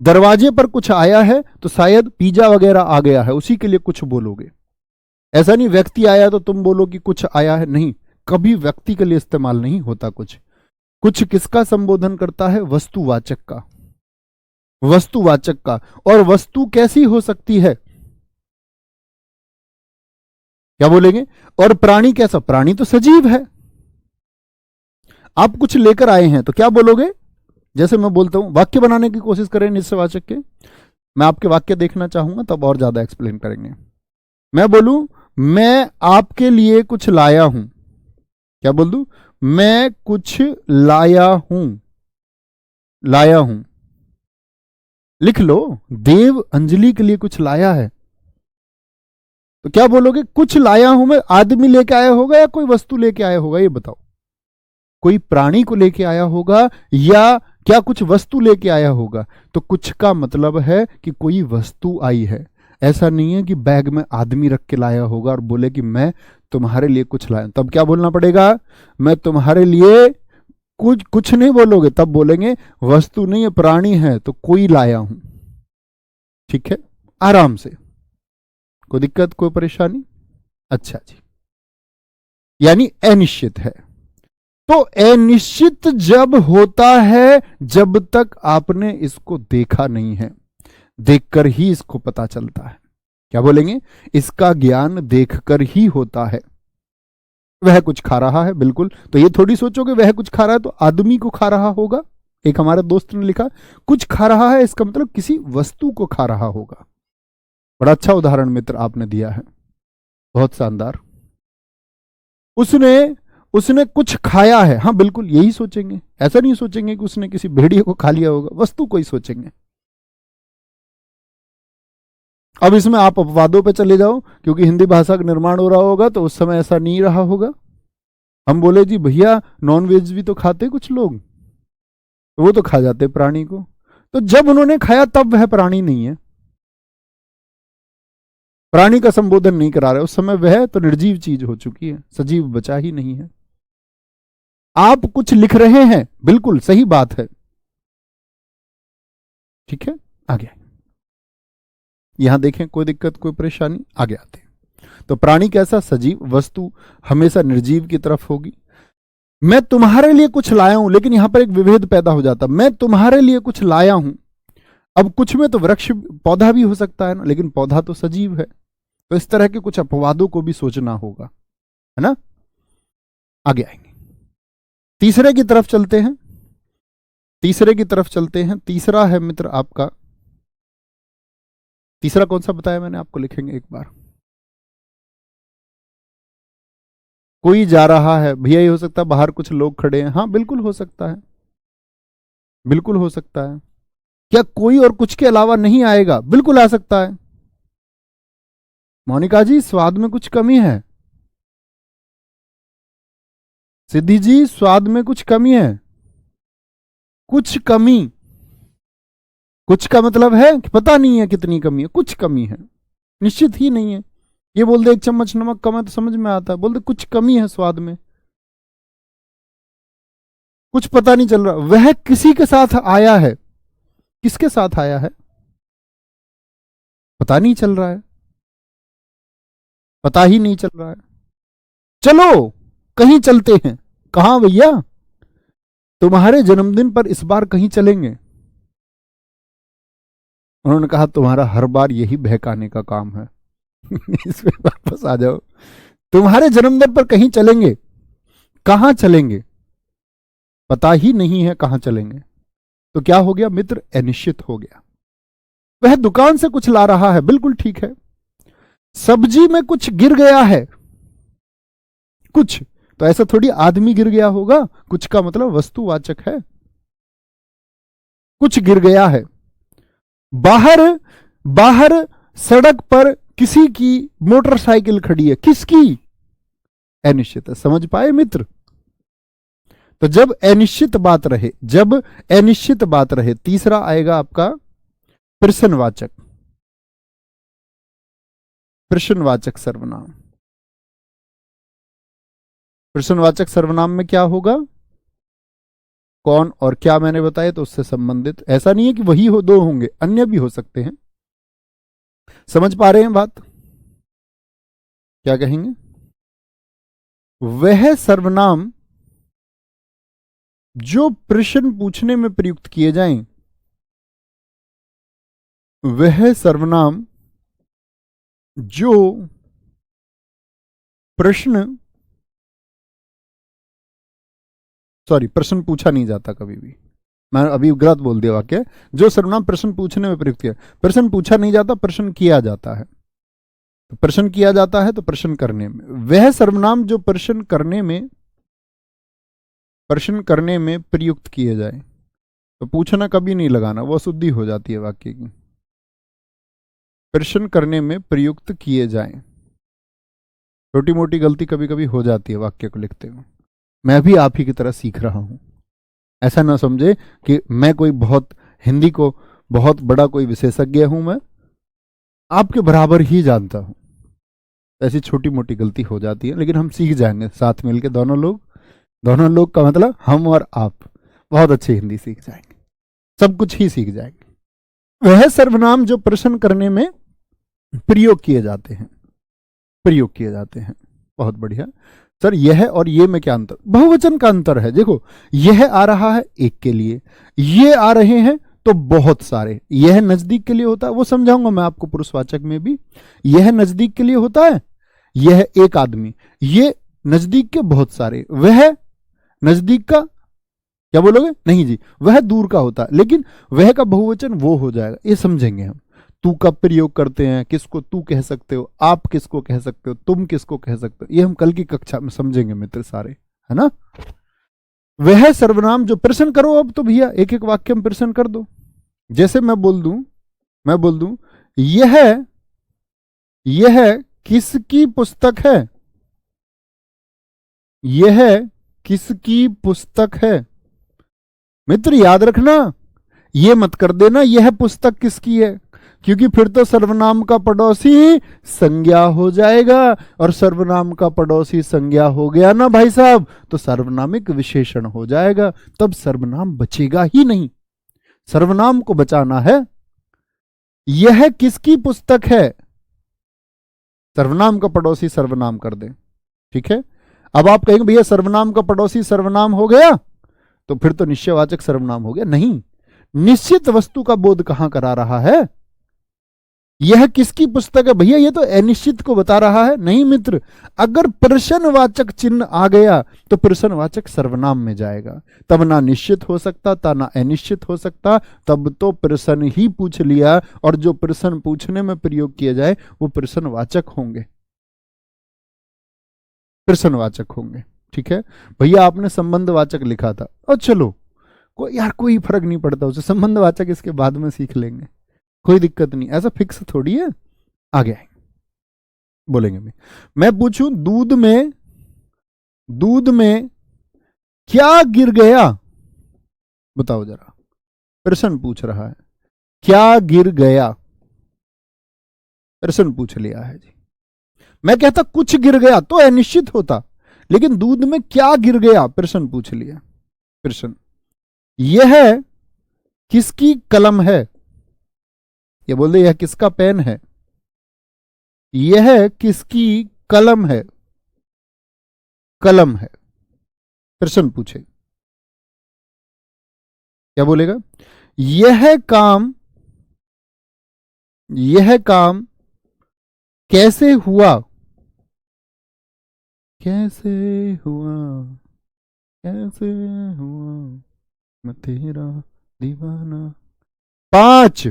दरवाजे पर कुछ आया है तो शायद पिज्जा वगैरह आ गया है, उसी के लिए कुछ बोलोगे। ऐसा नहीं व्यक्ति आया तो तुम बोलो कि कुछ आया है, नहीं, कभी व्यक्ति के लिए इस्तेमाल नहीं होता कुछ। कुछ किसका संबोधन करता है, वस्तुवाचक का, वस्तुवाचक का। और वस्तु कैसी हो सकती है, क्या बोलेंगे, और प्राणी कैसा, प्राणी तो सजीव है। आप कुछ लेकर आए हैं तो क्या बोलोगे, जैसे मैं बोलता हूं, वाक्य बनाने की कोशिश करें निश्चयवाचक के, मैं आपके वाक्य देखना चाहूंगा तब और ज्यादा एक्सप्लेन करेंगे। मैं बोलूं मैं आपके लिए कुछ लाया हूं, क्या बोल दूं, मैं कुछ लाया हूं, लाया हूं, लिख लो, देव अंजलि के लिए कुछ लाया है। तो क्या बोलोगे, कुछ लाया हूं मैं, आदमी लेके आया होगा या कोई वस्तु लेके आया होगा, ये बताओ। कोई प्राणी को लेके आया होगा या क्या कुछ वस्तु लेके आया होगा। तो कुछ का मतलब है कि कोई वस्तु आई है। ऐसा नहीं है कि बैग में आदमी रख के लाया होगा और बोले कि मैं तुम्हारे लिए कुछ लाया, तब क्या बोलना पड़ेगा, मैं तुम्हारे लिए कुछ, कुछ नहीं बोलोगे, तब बोलेंगे वस्तु नहीं है, प्राणी है, तो कोई लाया हूं। ठीक है, आराम से, कोई दिक्कत कोई परेशानी। अच्छा जी, यानी अनिश्चित है। तो अनिश्चित जब होता है जब तक आपने इसको देखा नहीं है, देखकर ही इसको पता चलता है। क्या बोलेंगे, इसका ज्ञान देखकर ही होता है। वह कुछ खा रहा है, बिल्कुल, तो ये थोड़ी सोचोगे वह कुछ खा रहा है तो आदमी को खा रहा होगा। एक हमारे दोस्त ने लिखा कुछ खा रहा है, इसका मतलब किसी वस्तु को खा रहा होगा। बड़ा अच्छा उदाहरण मित्र आपने दिया है, बहुत शानदार। उसने उसने कुछ खाया है, हाँ बिल्कुल यही सोचेंगे, ऐसा नहीं सोचेंगे कि उसने किसी भेड़िए को खा लिया होगा, वस्तु को ही सोचेंगे। अब इसमें आप अपवादों पे चले जाओ, क्योंकि हिंदी भाषा का निर्माण हो रहा होगा तो उस समय ऐसा नहीं रहा होगा। हम बोले जी भैया नॉन वेज भी तो खाते कुछ लोग, तो वो तो खा जाते प्राणी को, तो जब उन्होंने खाया तब वह प्राणी नहीं है, प्राणी का संबोधन नहीं करा रहे, उस समय वह तो निर्जीव चीज हो चुकी है, सजीव बचा ही नहीं है। आप कुछ लिख रहे हैं, बिल्कुल सही बात है, ठीक है, आगे यहां देखें, कोई दिक्कत कोई परेशानी, आगे आते हैं। तो प्राणी कैसा, सजीव, वस्तु हमेशा निर्जीव की तरफ होगी। मैं तुम्हारे लिए कुछ लाया हूं, लेकिन यहां पर एक विभेद पैदा हो जाता, मैं तुम्हारे लिए कुछ लाया हूं। अब कुछ में तो वृक्ष पौधा भी हो सकता है ना, लेकिन पौधा तो सजीव है। तो इस तरह के कुछ अपवादों को भी सोचना होगा, है ना। आगे आएंगे, तीसरे की तरफ चलते हैं, तीसरे की तरफ चलते हैं। तीसरा है मित्र आपका, तीसरा कौन सा बताया मैंने आपको, लिखेंगे एक बार। कोई जा रहा है, भैया ये हो सकता है बाहर कुछ लोग खड़े हैं, हाँ बिल्कुल हो सकता है, बिल्कुल हो सकता है। क्या कोई और कुछ के अलावा नहीं आएगा, बिल्कुल आ सकता है। मोनिका जी स्वाद में कुछ कमी है, सिद्धि जी स्वाद में कुछ कमी है, कुछ कमी, कुछ का मतलब है कि पता नहीं है कितनी कमी है, कुछ कमी है, निश्चित ही नहीं है। ये बोल दे 1 चम्मच नमक कम है तो समझ में आता है, बोल दे कुछ कमी है स्वाद में, कुछ पता नहीं चल रहा। वह किसी के साथ आया है, किसके साथ आया है, पता नहीं चल रहा है, पता ही नहीं चल रहा है। चलो कहीं चलते हैं, कहां भैया, तुम्हारे जन्मदिन पर इस बार कहीं चलेंगे। उन्होंने कहा तुम्हारा हर बार यही बहकाने का काम है इस पे वापस आ जाओ, तुम्हारे जन्मदिन पर कहीं चलेंगे, कहां चलेंगे, पता ही नहीं है कहां चलेंगे। तो क्या हो गया मित्र, अनिश्चित हो गया। वह दुकान से कुछ ला रहा है, बिल्कुल ठीक है। सब्जी में कुछ गिर गया है, कुछ, तो ऐसा थोड़ी आदमी गिर गया होगा, कुछ का मतलब वस्तुवाचक है, कुछ गिर गया है। बाहर, बाहर सड़क पर किसी की मोटरसाइकिल खड़ी है, किसकी? अनिश्चित है। समझ पाए मित्र? तो जब अनिश्चित बात रहे, जब अनिश्चित बात रहे, तीसरा आएगा आपका प्रश्नवाचक, प्रश्नवाचक सर्वनाम। प्रश्नवाचक सर्वनाम में क्या होगा? कौन और क्या मैंने बताया तो उससे संबंधित, ऐसा नहीं है कि वही हो, दो होंगे, अन्य भी हो सकते हैं। समझ पा रहे हैं बात? क्या कहेंगे? वह सर्वनाम जो प्रश्न पूछने में प्रयुक्त किए जाएं, वह सर्वनाम जो प्रश्न, सॉरी, प्रश्न पूछा नहीं जाता कभी भी, मैं अभी गलत बोल दिया वाक्य। जो सर्वनाम प्रश्न पूछने में प्रयुक्त किया, प्रश्न पूछा नहीं जाता, प्रश्न किया जाता है। तो प्रश्न किया जाता है तो प्रश्न करने में, वह सर्वनाम जो प्रश्न करने में, प्रश्न करने में प्रयुक्त किए जाए, तो पूछना कभी नहीं लगाना, वो शुद्धि हो जाती है वाक्य की। प्रश्न करने में प्रयुक्त किए जाए, छोटी मोटी गलती कभी कभी हो जाती है वाक्य को लिखते हुए, मैं भी आप ही की तरह सीख रहा हूं। ऐसा ना समझे कि मैं कोई बहुत, हिंदी को बहुत बड़ा कोई विशेषज्ञ हूं, मैं आपके बराबर ही जानता हूं। ऐसी छोटी मोटी गलती हो जाती है, लेकिन हम सीख जाएंगे साथ मिलकर, दोनों लोग, दोनों लोग का मतलब हम और आप बहुत अच्छी हिंदी सीख जाएंगे, सब कुछ ही सीख जाएंगे। वह सर्वनाम जो प्रश्न करने में प्रयोग किए जाते हैं, प्रयोग किए जाते हैं। बहुत बढ़िया सर, यह और ये में क्या अंतर? बहुवचन का अंतर है। देखो, यह आ रहा है एक के लिए, ये आ रहे हैं तो बहुत सारे। यह नजदीक के लिए होता है, वो समझाऊंगा मैं आपको पुरुषवाचक में भी। यह नजदीक के लिए होता है, यह एक आदमी, ये नजदीक के बहुत सारे, वह नजदीक का क्या बोलोगे? नहीं जी, वह दूर का होता है, लेकिन वह का बहुवचन वो हो जाएगा, ये समझेंगे हम। तू कब प्रयोग करते हैं, किसको तू कह सकते हो, आप किसको कह सकते हो, तुम किसको कह सकते हो, ये हम कल की कक्षा में समझेंगे मित्र सारे, है ना। वह सर्वनाम जो, प्रश्न करो अब तो भैया, एक एक वाक्य में प्रश्न कर दो। जैसे मैं बोल दूं, मैं बोल दूं यह किसकी पुस्तक है, यह किसकी पुस्तक है। मित्र याद रखना, ये मत कर देना यह पुस्तक किसकी है, क्योंकि फिर तो सर्वनाम का पड़ोसी संज्ञा हो जाएगा, और सर्वनाम का पड़ोसी संज्ञा हो गया ना भाई साहब, तो सर्वनामिक विशेषण हो जाएगा, तब सर्वनाम बचेगा ही नहीं। सर्वनाम को बचाना है। यह किसकी पुस्तक है, सर्वनाम का पड़ोसी सर्वनाम कर दे, ठीक है। अब आप कहेंगे भैया सर्वनाम का पड़ोसी सर्वनाम हो गया, तो फिर तो निश्चयवाचक सर्वनाम हो गया। नहीं, निश्चित वस्तु का बोध कहां करा रहा है? यह किसकी पुस्तक है भैया, ये तो अनिश्चित को बता रहा है। नहीं मित्र, अगर प्रश्नवाचक चिन्ह आ गया तो प्रश्नवाचक सर्वनाम में जाएगा, तब ना निश्चित हो सकता था ना अनिश्चित हो सकता, तब तो प्रश्न ही पूछ लिया, और जो प्रश्न पूछने में प्रयोग किया जाए वो प्रश्नवाचक होंगे, प्रश्नवाचक होंगे, ठीक है। भैया आपने संबंधवाचक लिखा था, और चलो यार कोई फर्क नहीं पड़ता, उसे संबंधवाचक इसके बाद में सीख लेंगे, कोई दिक्कत नहीं, ऐसा फिक्स थोड़ी है। आगे बोलेंगे मैं पूछूं दूध में क्या गिर गया, बताओ जरा, प्रश्न पूछ रहा है, क्या गिर गया, प्रश्न पूछ लिया है जी। मैं कहता कुछ गिर गया तो अनिश्चित होता, लेकिन दूध में क्या गिर गया, प्रश्न पूछ लिया। प्रश्न, यह किसकी कलम है, ये बोल दे यह किसका पेन है, यह किसकी कलम है, कलम है, प्रश्न पूछे, क्या बोलेगा? यह काम कैसे हुआ, कैसे हुआ, कैसे हुआ, मैं तेरा दीवाना। 5,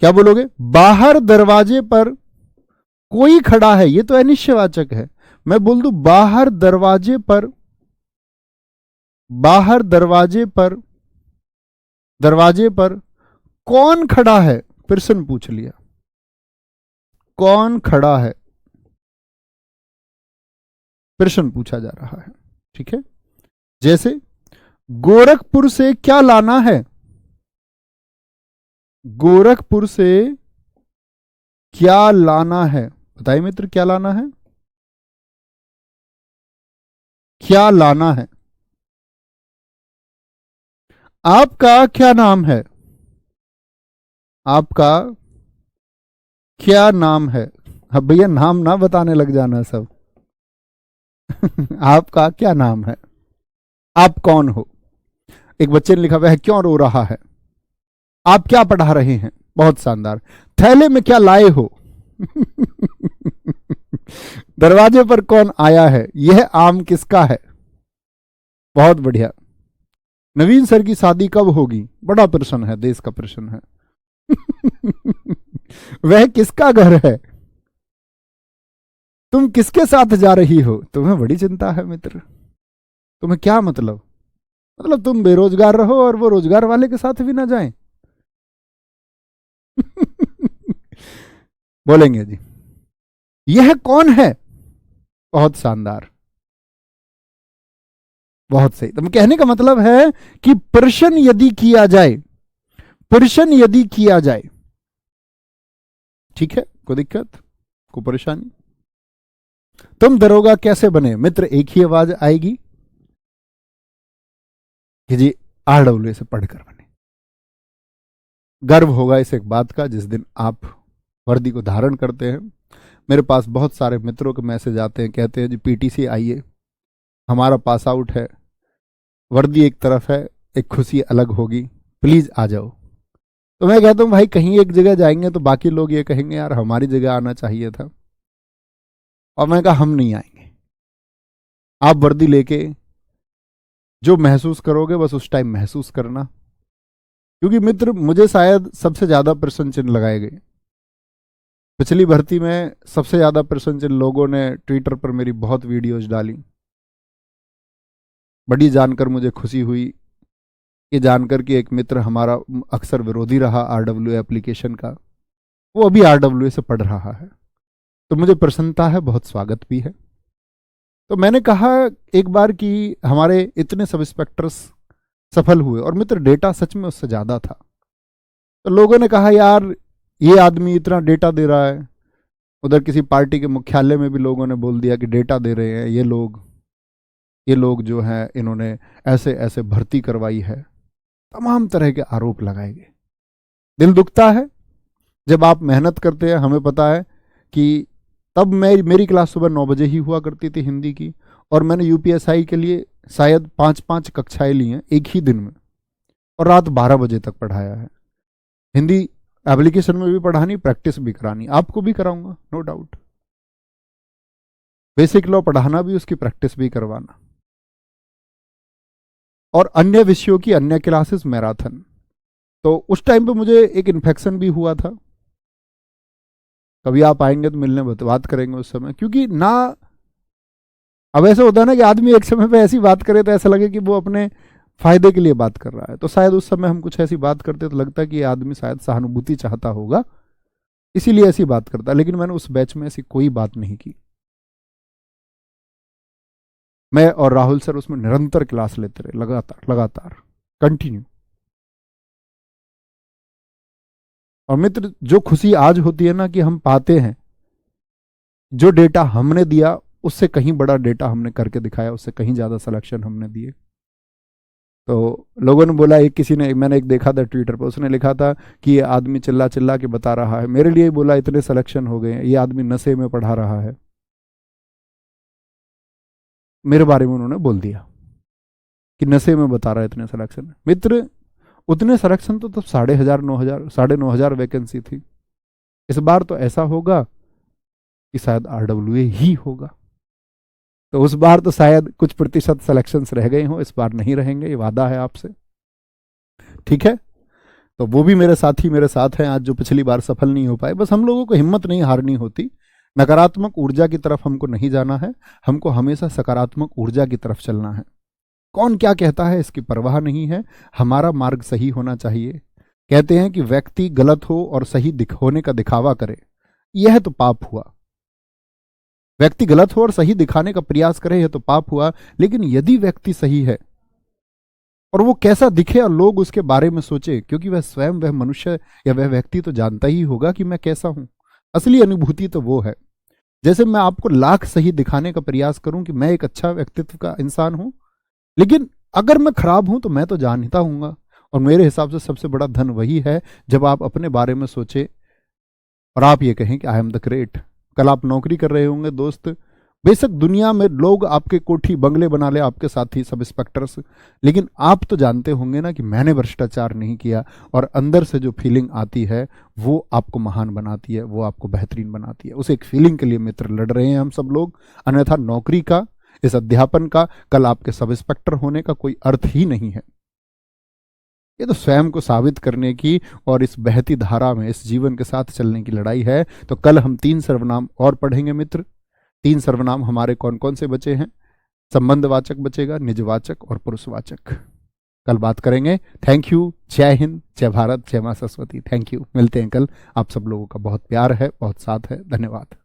क्या बोलोगे? बाहर दरवाजे पर कोई खड़ा है, ये तो अनिश्चयवाचक है। मैं बोल दूं बाहर दरवाजे पर, बाहर दरवाजे पर कौन खड़ा है, प्रश्न पूछ लिया, कौन खड़ा है, प्रश्न पूछा जा रहा है। ठीक है, जैसे गोरखपुर से क्या लाना है, गोरखपुर से क्या लाना है, बताइए मित्र, क्या लाना है, क्या लाना है। आपका क्या नाम है, आपका क्या नाम है। अब भैया नाम ना बताने लग जाना सब। आपका क्या नाम है, आप कौन हो। एक बच्चे ने लिखा हुआ है क्यों रो रहा है, आप क्या पढ़ा रहे हैं, बहुत शानदार। थैले में क्या लाए हो। दरवाजे पर कौन आया है, यह आम किसका है, बहुत बढ़िया। नवीन सर की शादी कब होगी, बड़ा प्रश्न है, देश का प्रश्न है। वह किसका घर है, तुम किसके साथ जा रही हो, तुम्हें बड़ी चिंता है मित्र, तुम्हें क्या मतलब, मतलब तुम बेरोजगार रहो और वो रोजगार वाले के साथ भी ना जाएं। बोलेंगे जी, यह कौन है, बहुत शानदार, बहुत सही। तो कहने का मतलब है कि प्रश्न यदि किया जाए, प्रश्न यदि किया जाए, ठीक है, कोई दिक्कत, कोई परेशानी। तुम दरोगा कैसे बने, मित्र एक ही आवाज आएगी कि जी आरडब्ल्यू से पढ़कर बने। गर्व होगा इस एक बात का जिस दिन आप वर्दी को धारण करते हैं। मेरे पास बहुत सारे मित्रों के मैसेज आते हैं, कहते हैं जी पीटीसी आइए, हमारा पास आउट है, वर्दी एक तरफ है, एक खुशी अलग होगी, प्लीज आ जाओ। तो मैं कहता हूं भाई कहीं एक जगह जाएंगे तो बाकी लोग ये कहेंगे यार हमारी जगह आना चाहिए था, और मैं कहा हम नहीं आएंगे, आप वर्दी लेके जो महसूस करोगे बस उस टाइम महसूस करना। क्योंकि मित्र मुझे शायद सबसे ज्यादा प्रश्न चिन्ह लगाए गए पिछली भर्ती में, सबसे ज्यादा प्रश्न चिन्ह लोगों ने ट्विटर पर मेरी बहुत वीडियोज डाली। बड़ी जानकर मुझे खुशी हुई, ये जानकर कि एक मित्र हमारा अक्सर विरोधी रहा आरडब्ल्यू एप्लीकेशन का, वो अभी आरडब्ल्यू से पढ़ रहा है, तो मुझे प्रसन्नता है, बहुत स्वागत भी है। तो मैंने कहा एक बार कि हमारे इतने सब इंस्पेक्टर्स सफल हुए और मित्र डेटा सच में उससे ज्यादा था, तो लोगों ने कहा यार ये आदमी इतना डेटा दे रहा है, उधर किसी पार्टी के मुख्यालय में भी लोगों ने बोल दिया कि डेटा दे रहे हैं ये लोग जो हैं इन्होंने ऐसे ऐसे भर्ती करवाई है, तमाम तरह के आरोप लगाए गए। दिल दुखता है जब आप मेहनत करते हैं। हमें पता है कि तब मेरी क्लास सुबह 9 बजे ही हुआ करती थी हिंदी की, और मैंने यूपीएसआई के लिए शायद 5-5 कक्षाएं ली हैं एक ही दिन में, और रात 12 बजे तक पढ़ाया है। हिंदी एप्लीकेशन में भी पढ़ानी, प्रैक्टिस भी करानी, आपको भी कराऊंगा नो डाउट। बेसिक लॉ पढ़ाना भी, उसकी प्रैक्टिस भी करवाना, और अन्य विषयों की अन्य क्लासेस मैराथन। तो उस टाइम पे मुझे एक इन्फेक्शन भी हुआ था, कभी आप आएंगे तो मिलने बात करेंगे उस समय। क्योंकि ना अब ऐसा होता है ना कि आदमी एक समय पे ऐसी बात करे तो ऐसा लगे कि वो अपने फायदे के लिए बात कर रहा है, तो शायद उस समय हम कुछ ऐसी बात करते तो लगता है कि ये आदमी शायद सहानुभूति चाहता होगा, इसीलिए ऐसी बात करता। लेकिन मैंने उस बैच में ऐसी कोई बात नहीं की। मैं और राहुल सर उसमें निरंतर क्लास लेते रहे, लगातार लगातार कंटिन्यू। और मित्र जो खुशी आज होती है ना कि हम पाते हैं जो डेटा हमने दिया उससे कहीं बड़ा डेटा हमने करके दिखाया, उससे कहीं ज्यादा सिलेक्शन हमने दिए। तो लोगों ने बोला, एक किसी ने, मैंने एक देखा था ट्विटर पर, उसने लिखा था कि ये आदमी चिल्ला चिल्ला के बता रहा है, मेरे लिए बोला इतने सिलेक्शन हो गए हैं, ये आदमी नशे में पढ़ा रहा है। मेरे बारे में उन्होंने बोल दिया कि नशे में बता रहा है इतने सिलेक्शन। मित्र उतने सिलेक्शन तो तब 1500 9000 9,500 वैकेंसी थी। इस बार तो ऐसा होगा कि शायद आरडब्ल्यूए ही होगा। तो उस बार तो शायद कुछ प्रतिशत सिलेक्शंस रह गए हों, इस बार नहीं रहेंगे, ये वादा है आपसे, ठीक है। तो वो भी मेरे साथी मेरे साथ हैं आज, जो पिछली बार सफल नहीं हो पाए। बस हम लोगों को हिम्मत नहीं हारनी होती, नकारात्मक ऊर्जा की तरफ हमको नहीं जाना है, हमको हमेशा सकारात्मक ऊर्जा की तरफ चलना है। कौन क्या कहता है इसकी परवाह नहीं है, हमारा मार्ग सही होना चाहिए। कहते हैं कि व्यक्ति गलत हो और सही होने का दिखावा करे, यह तो पाप हुआ। व्यक्ति गलत हो और सही दिखाने का प्रयास करे, यह तो पाप हुआ। लेकिन यदि व्यक्ति सही है और वो कैसा दिखे और लोग उसके बारे में सोचे, क्योंकि वह स्वयं, वह मनुष्य या वह व्यक्ति तो जानता ही होगा कि मैं कैसा हूं। असली अनुभूति तो वो है। जैसे मैं आपको लाख सही दिखाने का प्रयास करूं कि मैं एक अच्छा व्यक्तित्व का इंसान हूं, लेकिन अगर मैं खराब हूं तो मैं तो जानता हूंगा। और मेरे हिसाब से सबसे बड़ा धन वही है जब आप अपने बारे में सोचे और आप ये कहें कि आई एम द ग्रेट। कल आप नौकरी कर रहे होंगे दोस्त, बेशक दुनिया में लोग आपके कोठी बंगले बना ले, आपके साथी सब इंस्पेक्टर्स, लेकिन आप तो जानते होंगे ना कि मैंने भ्रष्टाचार नहीं किया। और अंदर से जो फीलिंग आती है वो आपको महान बनाती है, वो आपको बेहतरीन बनाती है। उस एक फीलिंग के लिए मित्र लड़ रहे हैं हम सब लोग, अन्यथा नौकरी का, इस अध्यापन का, कल आपके सब इंस्पेक्टर होने का कोई अर्थ ही नहीं है। ये तो स्वयं को साबित करने की और इस बहती धारा में इस जीवन के साथ चलने की लड़ाई है। तो कल हम 3 सर्वनाम और पढ़ेंगे मित्र। 3 सर्वनाम हमारे कौन कौन से बचे हैं? संबंधवाचक बचेगा, निजवाचक और पुरुषवाचक। कल बात करेंगे। Thank you. जय हिंद, जय भारत, जय मां सरस्वती। Thank you. मिलते हैं कल। आप सब लोगों का बहुत प्यार है, बहुत साथ है। धन्यवाद।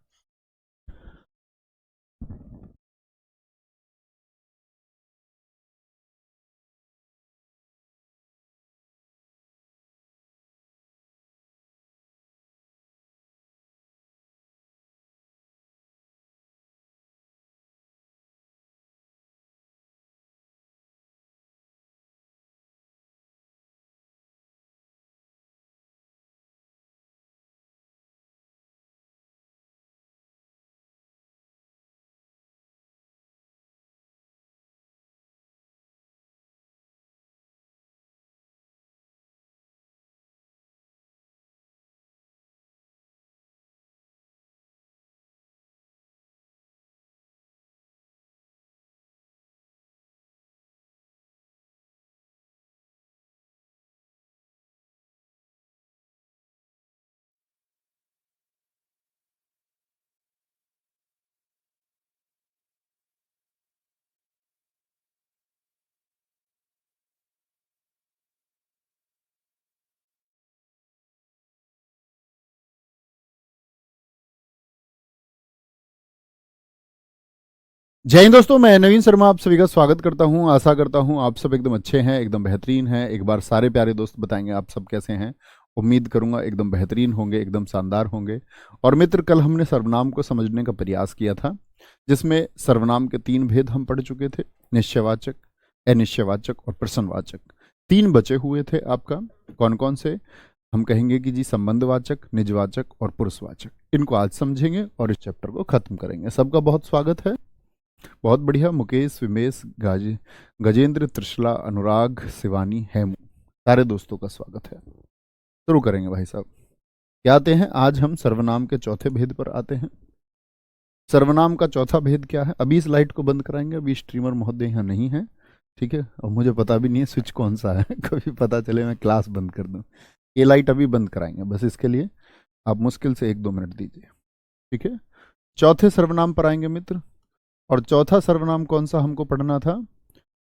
जय हिंद दोस्तों, मैं नवीन शर्मा आप सभी का स्वागत करता हूं। आशा करता हूं आप सब एकदम अच्छे हैं, एकदम बेहतरीन हैं। एक बार सारे प्यारे दोस्त बताएंगे आप सब कैसे हैं। उम्मीद करूंगा एकदम बेहतरीन होंगे, एकदम शानदार होंगे। और मित्र, कल हमने सर्वनाम को समझने का प्रयास किया था, जिसमें सर्वनाम के 3 भेद हम पढ़ चुके थे। निश्चयवाचक, अनिश्चयवाचक और प्रश्नवाचक। 3 बचे हुए थे आपका। कौन कौन से? हम कहेंगे कि जी संबंधवाचक, निजवाचक और पुरुषवाचक। इनको आज समझेंगे और इस चैप्टर को खत्म करेंगे। सबका बहुत स्वागत है। बहुत बढ़िया। मुकेश, विमेश, गजेंद्र, त्रिशला, अनुराग, शिवानी, हेमू, सारे दोस्तों का स्वागत है। शुरू करेंगे भाई साहब। क्या आते हैं? आज हम सर्वनाम के चौथे भेद पर आते हैं। सर्वनाम का चौथा भेद क्या है? अभी इस लाइट को बंद कराएंगे, अभी स्ट्रीमर महोदय यहाँ नहीं है, ठीक है। और मुझे पता भी नहीं है स्विच कौन सा है कभी पता चले मैं क्लास बंद कर दूं। ये लाइट अभी बंद कराएंगे, बस इसके लिए आप मुश्किल से 1-2 मिनट दीजिए, ठीक है। चौथे सर्वनाम पर आएंगे मित्र। और चौथा सर्वनाम कौन सा हमको पढ़ना था?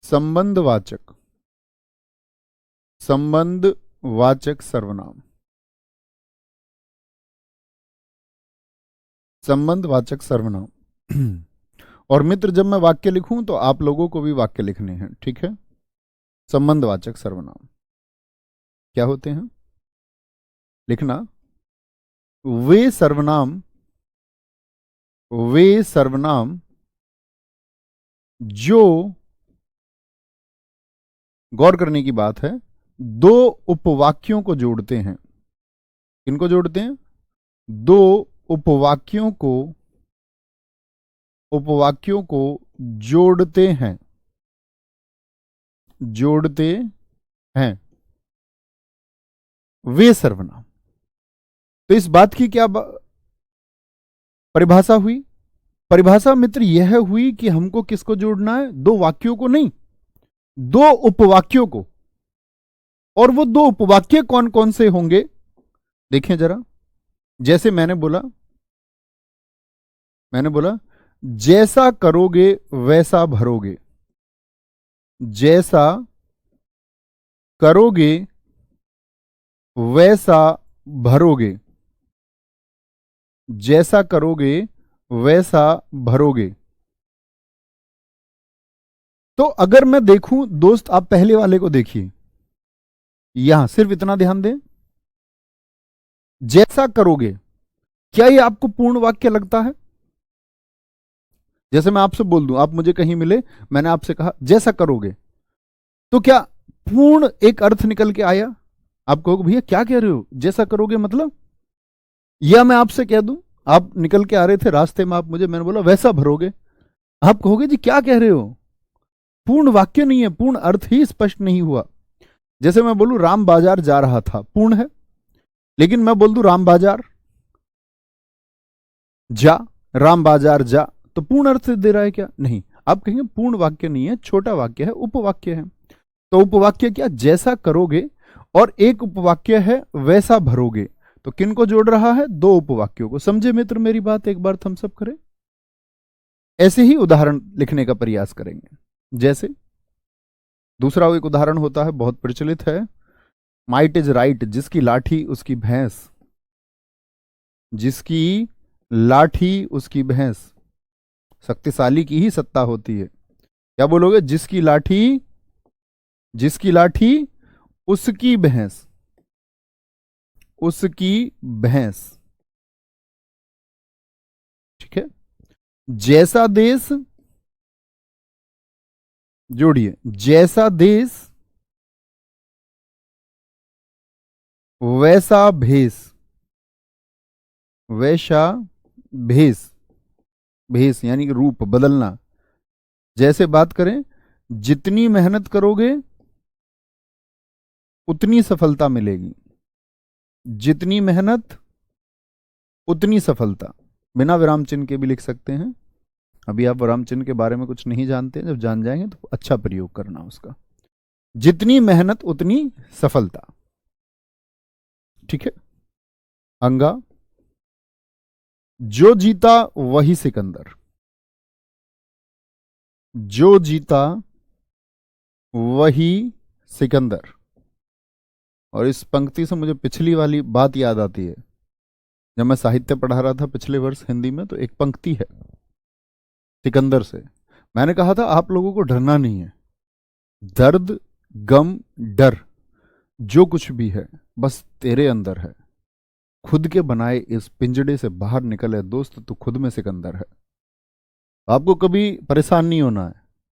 संबंधवाचक। संबंधवाचक सर्वनाम। संबंधवाचक सर्वनाम और मित्र, जब मैं वाक्य लिखूं तो आप लोगों को भी वाक्य लिखने हैं, ठीक है। संबंधवाचक सर्वनाम क्या होते हैं? लिखना। वे सर्वनाम जो, गौर करने की बात है, 2 उपवाक्यों को जोड़ते हैं। किनको जोड़ते हैं? 2 उपवाक्यों को जोड़ते हैं। वे सर्वनाम। तो इस बात की क्या परिभाषा हुई? परिभाषा मित्र यह हुई कि हमको किसको जोड़ना है? 2 वाक्यों को नहीं, 2 उपवाक्यों को। और वो दो उपवाक्य कौन कौन से होंगे देखें जरा। जैसे मैंने बोला जैसा करोगे वैसा भरोगे, जैसा करोगे वैसा भरोगे, जैसा करोगे वैसा भरोगे। तो अगर मैं देखूं दोस्त, आप पहले वाले को देखिए, यहां सिर्फ इतना ध्यान दें, जैसा करोगे, क्या ये आपको पूर्ण वाक्य लगता है? जैसे मैं आपसे बोल दूं, आप मुझे कहीं मिले, मैंने आपसे कहा जैसा करोगे, तो क्या पूर्ण एक अर्थ निकल के आया? आप कहोगे भैया क्या कह रहे हो, जैसा करोगे मतलब? या मैं आपसे कह दूं, आप निकल के आ रहे थे रास्ते में, आप मुझे, मैंने बोला वैसा भरोगे, आप कहोगे जी क्या कह रहे हो, पूर्ण वाक्य नहीं है, पूर्ण अर्थ ही स्पष्ट नहीं हुआ। जैसे मैं बोलूं राम बाजार जा रहा था, पूर्ण है, लेकिन मैं बोल दूं राम बाजार जा, राम बाजार जा, तो पूर्ण अर्थ दे रहा है क्या? नहीं। आप कहेंगे पूर्ण वाक्य नहीं है, छोटा वाक्य है, उपवाक्य है। तो उपवाक्य क्या, जैसा करोगे, और एक उपवाक्य है वैसा भरोगे। तो किन को जोड़ रहा है? दो उपवाक्यों को। समझे मित्र मेरी बात? एक बार थम्स अप करें। ऐसे ही उदाहरण लिखने का प्रयास करेंगे। जैसे दूसरा एक उदाहरण होता है, बहुत प्रचलित है, माइट इज राइट, जिसकी लाठी उसकी भैंस, जिसकी लाठी उसकी भैंस, शक्तिशाली की ही सत्ता होती है। क्या बोलोगे? जिसकी लाठी, जिसकी लाठी उसकी भैंस, उसकी भैंस। ठीक है। जैसा देश, जोड़िए, जैसा देश वैसा भेष, वैसा भेष, भेष यानी कि रूप बदलना। जैसे बात करें, जितनी मेहनत करोगे उतनी सफलता मिलेगी, जितनी मेहनत उतनी सफलता। बिना विराम चिन्ह के भी लिख सकते हैं। अभी आप विराम चिन्ह के बारे में कुछ नहीं जानते, जब जान जाएंगे तो अच्छा प्रयोग करना उसका। जितनी मेहनत उतनी सफलता। ठीक है। अंगा, जो जीता वही सिकंदर, जो जीता वही सिकंदर। और इस पंक्ति से मुझे पिछली वाली बात याद आती है। जब मैं साहित्य पढ़ा रहा था पिछले वर्ष हिंदी में, तो एक पंक्ति है सिकंदर से, मैंने कहा था आप लोगों को डरना नहीं है, दर्द गम डर जो कुछ भी है बस तेरे अंदर है, खुद के बनाए इस पिंजड़े से बाहर निकले दोस्त, तो खुद में सिकंदर है। आपको कभी परेशान नहीं होना है,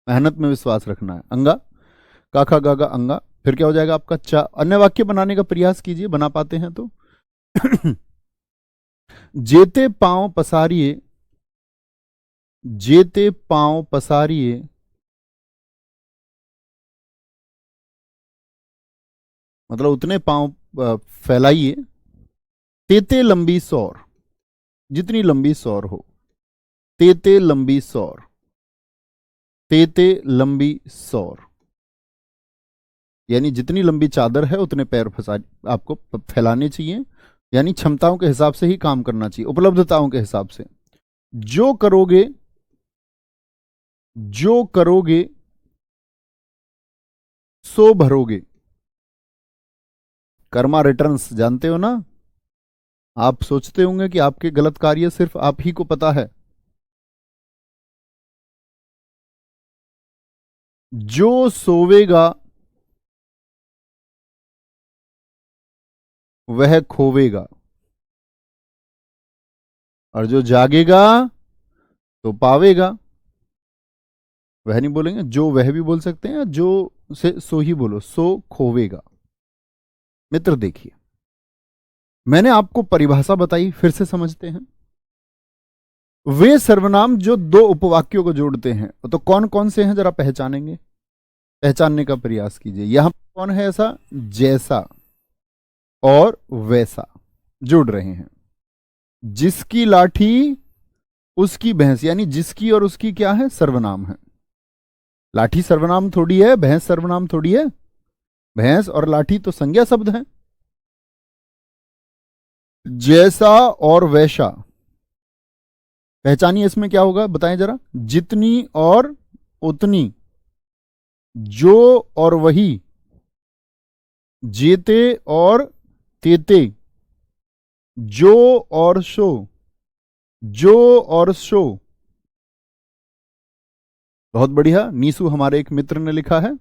मेहनत में विश्वास रखना है। अंगा, काखा गागा अंगा, फिर क्या हो जाएगा आपका? चा। अन्य वाक्य बनाने का प्रयास कीजिए, बना पाते हैं तो। जेते पांव पसारिए, जेते पांव पसारिए, मतलब उतने पांव फैलाइए, तेते लंबी सौर, जितनी लंबी सौर हो, तेते लंबी सौर, तेते लंबी सौर, यानी जितनी लंबी चादर है उतने पैर फंसा आपको फैलाने चाहिए, यानी क्षमताओं के हिसाब से ही काम करना चाहिए, उपलब्धताओं के हिसाब से। जो करोगे, जो करोगे सो भरोगे। कर्मा रिटर्न्स जानते हो ना? आप सोचते होंगे कि आपके गलत कार्य सिर्फ आप ही को पता है। जो सोवेगा वह खोवेगा, और जो जागेगा तो पावेगा। वह नहीं बोलेंगे, जो वह भी बोल सकते हैं, जो से सो ही बोलो, सो खोवेगा। मित्र देखिए, मैंने आपको परिभाषा बताई, फिर से समझते हैं। वे सर्वनाम जो दो उपवाक्यों को जोड़ते हैं, तो कौन कौन से हैं जरा पहचानेंगे, पहचानने का प्रयास कीजिए। यहां कौन है ऐसा? जैसा और वैसा जुड़ रहे हैं। जिसकी लाठी उसकी भैंस, यानी जिसकी और उसकी क्या है? सर्वनाम है। लाठी सर्वनाम थोड़ी है, भैंस सर्वनाम थोड़ी है। भैंस और लाठी तो संज्ञा शब्द हैं। जैसा और वैसा, पहचानिए इसमें क्या होगा, बताएं जरा। जितनी और उतनी, जो और वही, जेते और तेते, जो और सो, जो और सो। बहुत बढ़िया, नीसू हमारे एक मित्र ने लिखा है,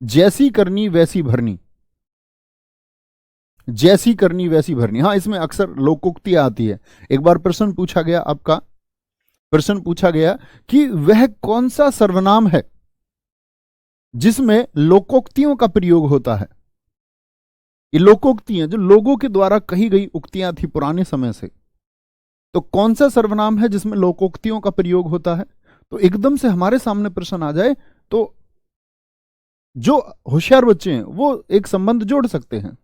जैसी करनी वैसी भरनी। जैसी करनी वैसी भरनी, हाँ इसमें अक्सर लोकोक्ति आती है। एक बार प्रश्न पूछा गया आपका, प्रश्न पूछा गया कि वह कौन सा सर्वनाम है जिसमें लोकोक्तियों का प्रयोग होता है। ये लोकोक्तियां जो लोगों के द्वारा कही गई उक्तियां थी पुराने समय से, तो कौन सा सर्वनाम है जिसमें लोकोक्तियों का प्रयोग होता है। तो एकदम से हमारे सामने प्रश्न आ जाए तो जो होशियार बच्चे हैं वो एक संबंध जोड़ सकते हैं।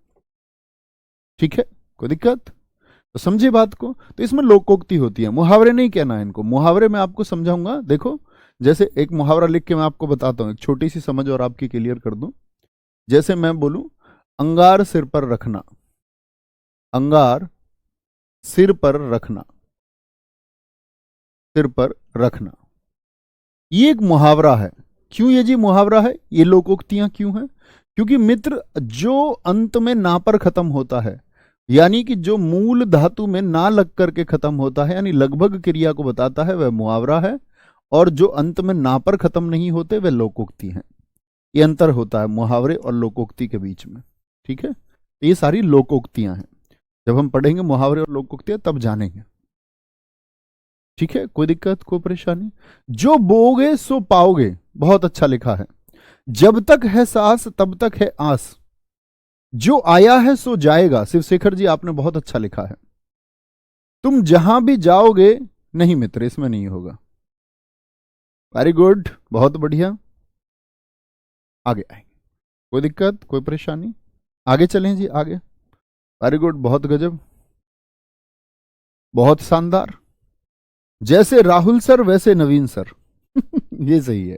ठीक है, कोई दिक्कत, तो समझे बात को। तो इसमें लोकोक्ति होती है, मुहावरे नहीं कहना है इनको। मुहावरे में आपको समझाऊंगा, देखो जैसे एक मुहावरा लिख के मैं आपको बताता हूं, एक छोटी सी समझ और आपकी क्लियर कर दूं। जैसे मैं बोलूं, अंगार सिर पर रखना, अंगार सिर पर रखना, सिर पर रखना, ये एक मुहावरा है। क्यों ये जी मुहावरा है, ये लोकोक्तियां क्यों हैं? क्योंकि मित्र जो अंत में ना पर खत्म होता है, यानी कि जो मूल धातु में ना लग करके खत्म होता है, यानी लगभग क्रिया को बताता है, वह मुहावरा है। और जो अंत में ना पर खत्म नहीं होते वह लोकोक्ति हैं। ये अंतर होता है मुहावरे और लोकोक्ति के बीच में। ठीक है, तो ये सारी लोकोक्तियां हैं। जब हम पढ़ेंगे मुहावरे और लोकोक्तियां तब जानेंगे। ठीक है, कोई दिक्कत कोई परेशानी। जो बोगे सो पाओगे, बहुत अच्छा लिखा है। जब तक है सांस तब तक है आस, जो आया है सो जाएगा। शिवशेखर जी आपने बहुत अच्छा लिखा है। तुम जहां भी जाओगे, नहीं मित्र इसमें नहीं होगा। वेरी गुड, बहुत बढ़िया, आगे आएंगे, कोई दिक्कत कोई परेशानी, आगे चलें जी आगे। वेरी गुड, बहुत गजब, बहुत शानदार। जैसे राहुल सर वैसे नवीन सर ये सही है।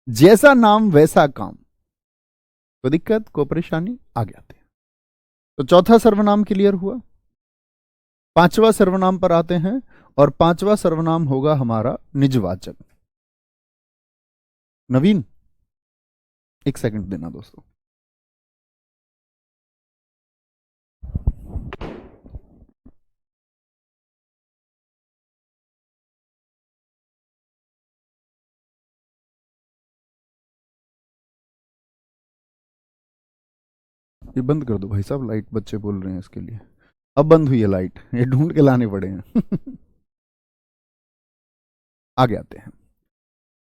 जैसा नाम वैसा काम, कोई दिक्कत कोई परेशानी, आगे आते हैं। तो चौथा सर्वनाम क्लियर हुआ। पांचवा सर्वनाम पर आते हैं, और पांचवा सर्वनाम होगा हमारा निजवाचक। नवीन एक सेकंड देना दोस्तों। ये बंद कर दो भाई साहब, लाइट बच्चे बोल रहे हैं इसके लिए। अब बंद हुई है लाइट, ये ढूंढ के लाने पड़े हैं आगे आते हैं।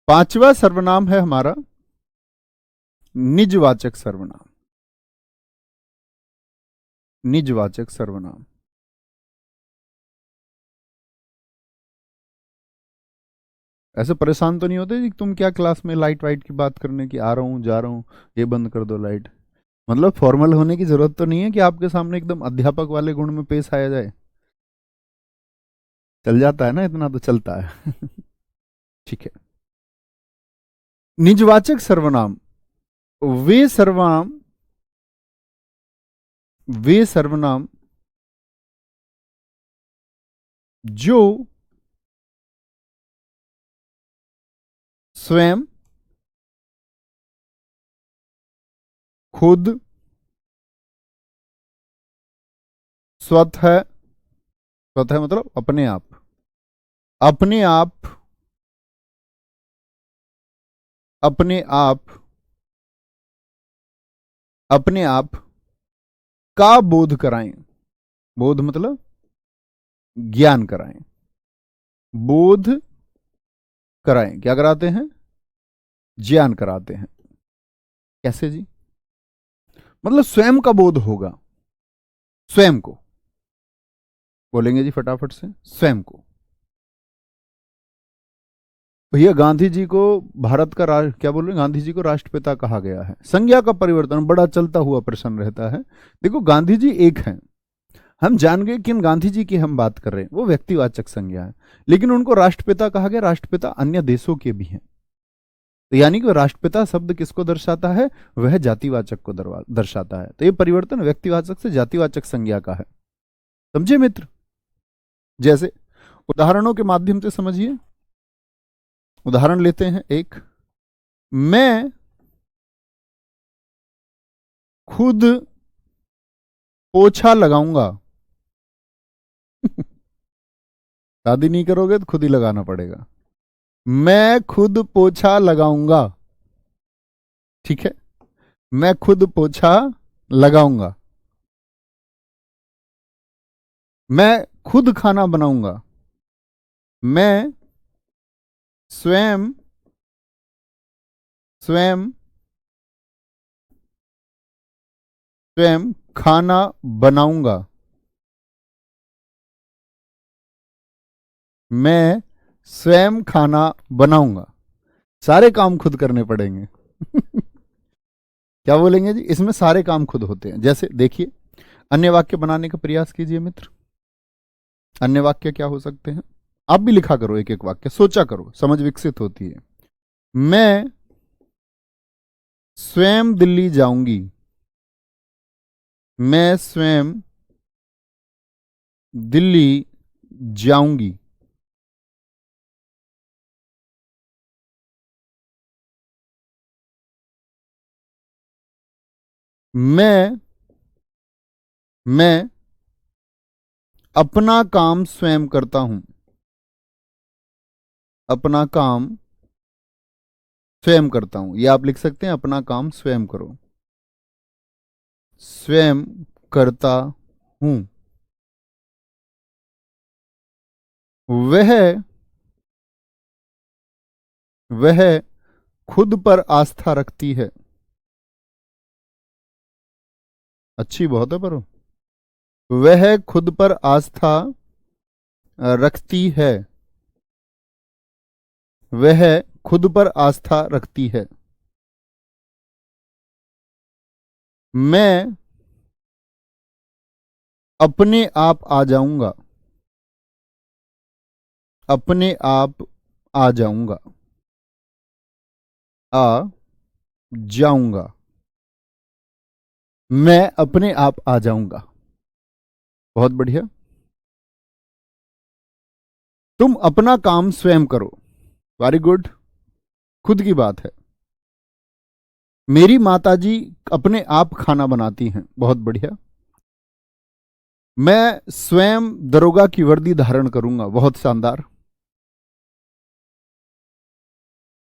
पांचवा सर्वनाम है हमारा निजवाचक सर्वनाम। निजवाचक सर्वनाम, ऐसे परेशान तो नहीं होते जी तुम क्या क्लास में लाइट वाइट की बात करने की, आ रहा हूं जा रहा हूं, ये बंद कर दो लाइट। मतलब फॉर्मल होने की जरूरत तो नहीं है कि आपके सामने एकदम अध्यापक वाले गुण में पेश आया जाए। चल जाता है ना, इतना तो चलता है ठीक है। निजवाचक सर्वनाम वे सर्वनाम, वे सर्वनाम जो स्वयं, खुद, स्वतः, स्वतः मतलब अपने आप, अपने आप, अपने आप, अपने आप का बोध कराएं। बोध मतलब ज्ञान कराएं, बोध कराएं, क्या कराते हैं, ज्ञान कराते हैं। कैसे जी, मतलब स्वयं का बोध होगा, स्वयं को बोलेंगे जी फटाफट से, स्वयं को। भैया गांधी जी को भारत का क्या बोल रहे हैं, गांधी जी को राष्ट्रपिता कहा गया है। संज्ञा का परिवर्तन बड़ा चलता हुआ प्रश्न रहता है। देखो गांधी जी एक हैं, हम जान गए किन गांधी जी की हम बात कर रहे हैं, वो व्यक्तिवाचक संज्ञा है। लेकिन उनको राष्ट्रपिता कहा गया, राष्ट्रपिता अन्य देशों के भी हैं। तो यानी कि राष्ट्रपिता शब्द किसको दर्शाता है? वह जातिवाचक को दर्शाता है। तो ये परिवर्तन व्यक्तिवाचक से जातिवाचक संज्ञा का है। समझे मित्र? जैसे उदाहरणों के माध्यम से समझिए। उदाहरण लेते हैं एक। मैं खुद पोछा लगाऊंगा। शादी नहीं करोगे तो खुद ही लगाना पड़ेगा। मैं खुद पोछा लगाऊंगा। ठीक है, मैं खुद पोछा लगाऊंगा। मैं खुद खाना बनाऊंगा। मैं स्वयं स्वयं स्वयं खाना बनाऊंगा। मैं स्वयं खाना बनाऊंगा। सारे काम खुद करने पड़ेंगे। क्या बोलेंगे जी? इसमें सारे काम खुद होते हैं। जैसे देखिए, अन्य वाक्य बनाने का प्रयास कीजिए मित्र। अन्य वाक्य क्या हो सकते हैं? आप भी लिखा करो, एक एक वाक्य सोचा करो, समझ विकसित होती है। मैं स्वयं दिल्ली जाऊंगी। मैं स्वयं दिल्ली जाऊंगी। मैं अपना काम स्वयं करता हूं। अपना काम स्वयं करता हूं, या आप लिख सकते हैं अपना काम स्वयं करो। स्वयं करता हूं। वह वह खुद पर आस्था रखती है। अच्छी बहुत है, पर वह खुद पर आस्था रखती है। वह खुद पर आस्था रखती है। मैं अपने आप आ जाऊंगा। अपने आप आ जाऊंगा। आ जाऊंगा। मैं अपने आप आ जाऊंगा। बहुत बढ़िया। तुम अपना काम स्वयं करो। Very good. खुद की बात है। मेरी माताजी अपने आप खाना बनाती हैं। बहुत बढ़िया। मैं स्वयं दरोगा की वर्दी धारण करूंगा। बहुत शानदार।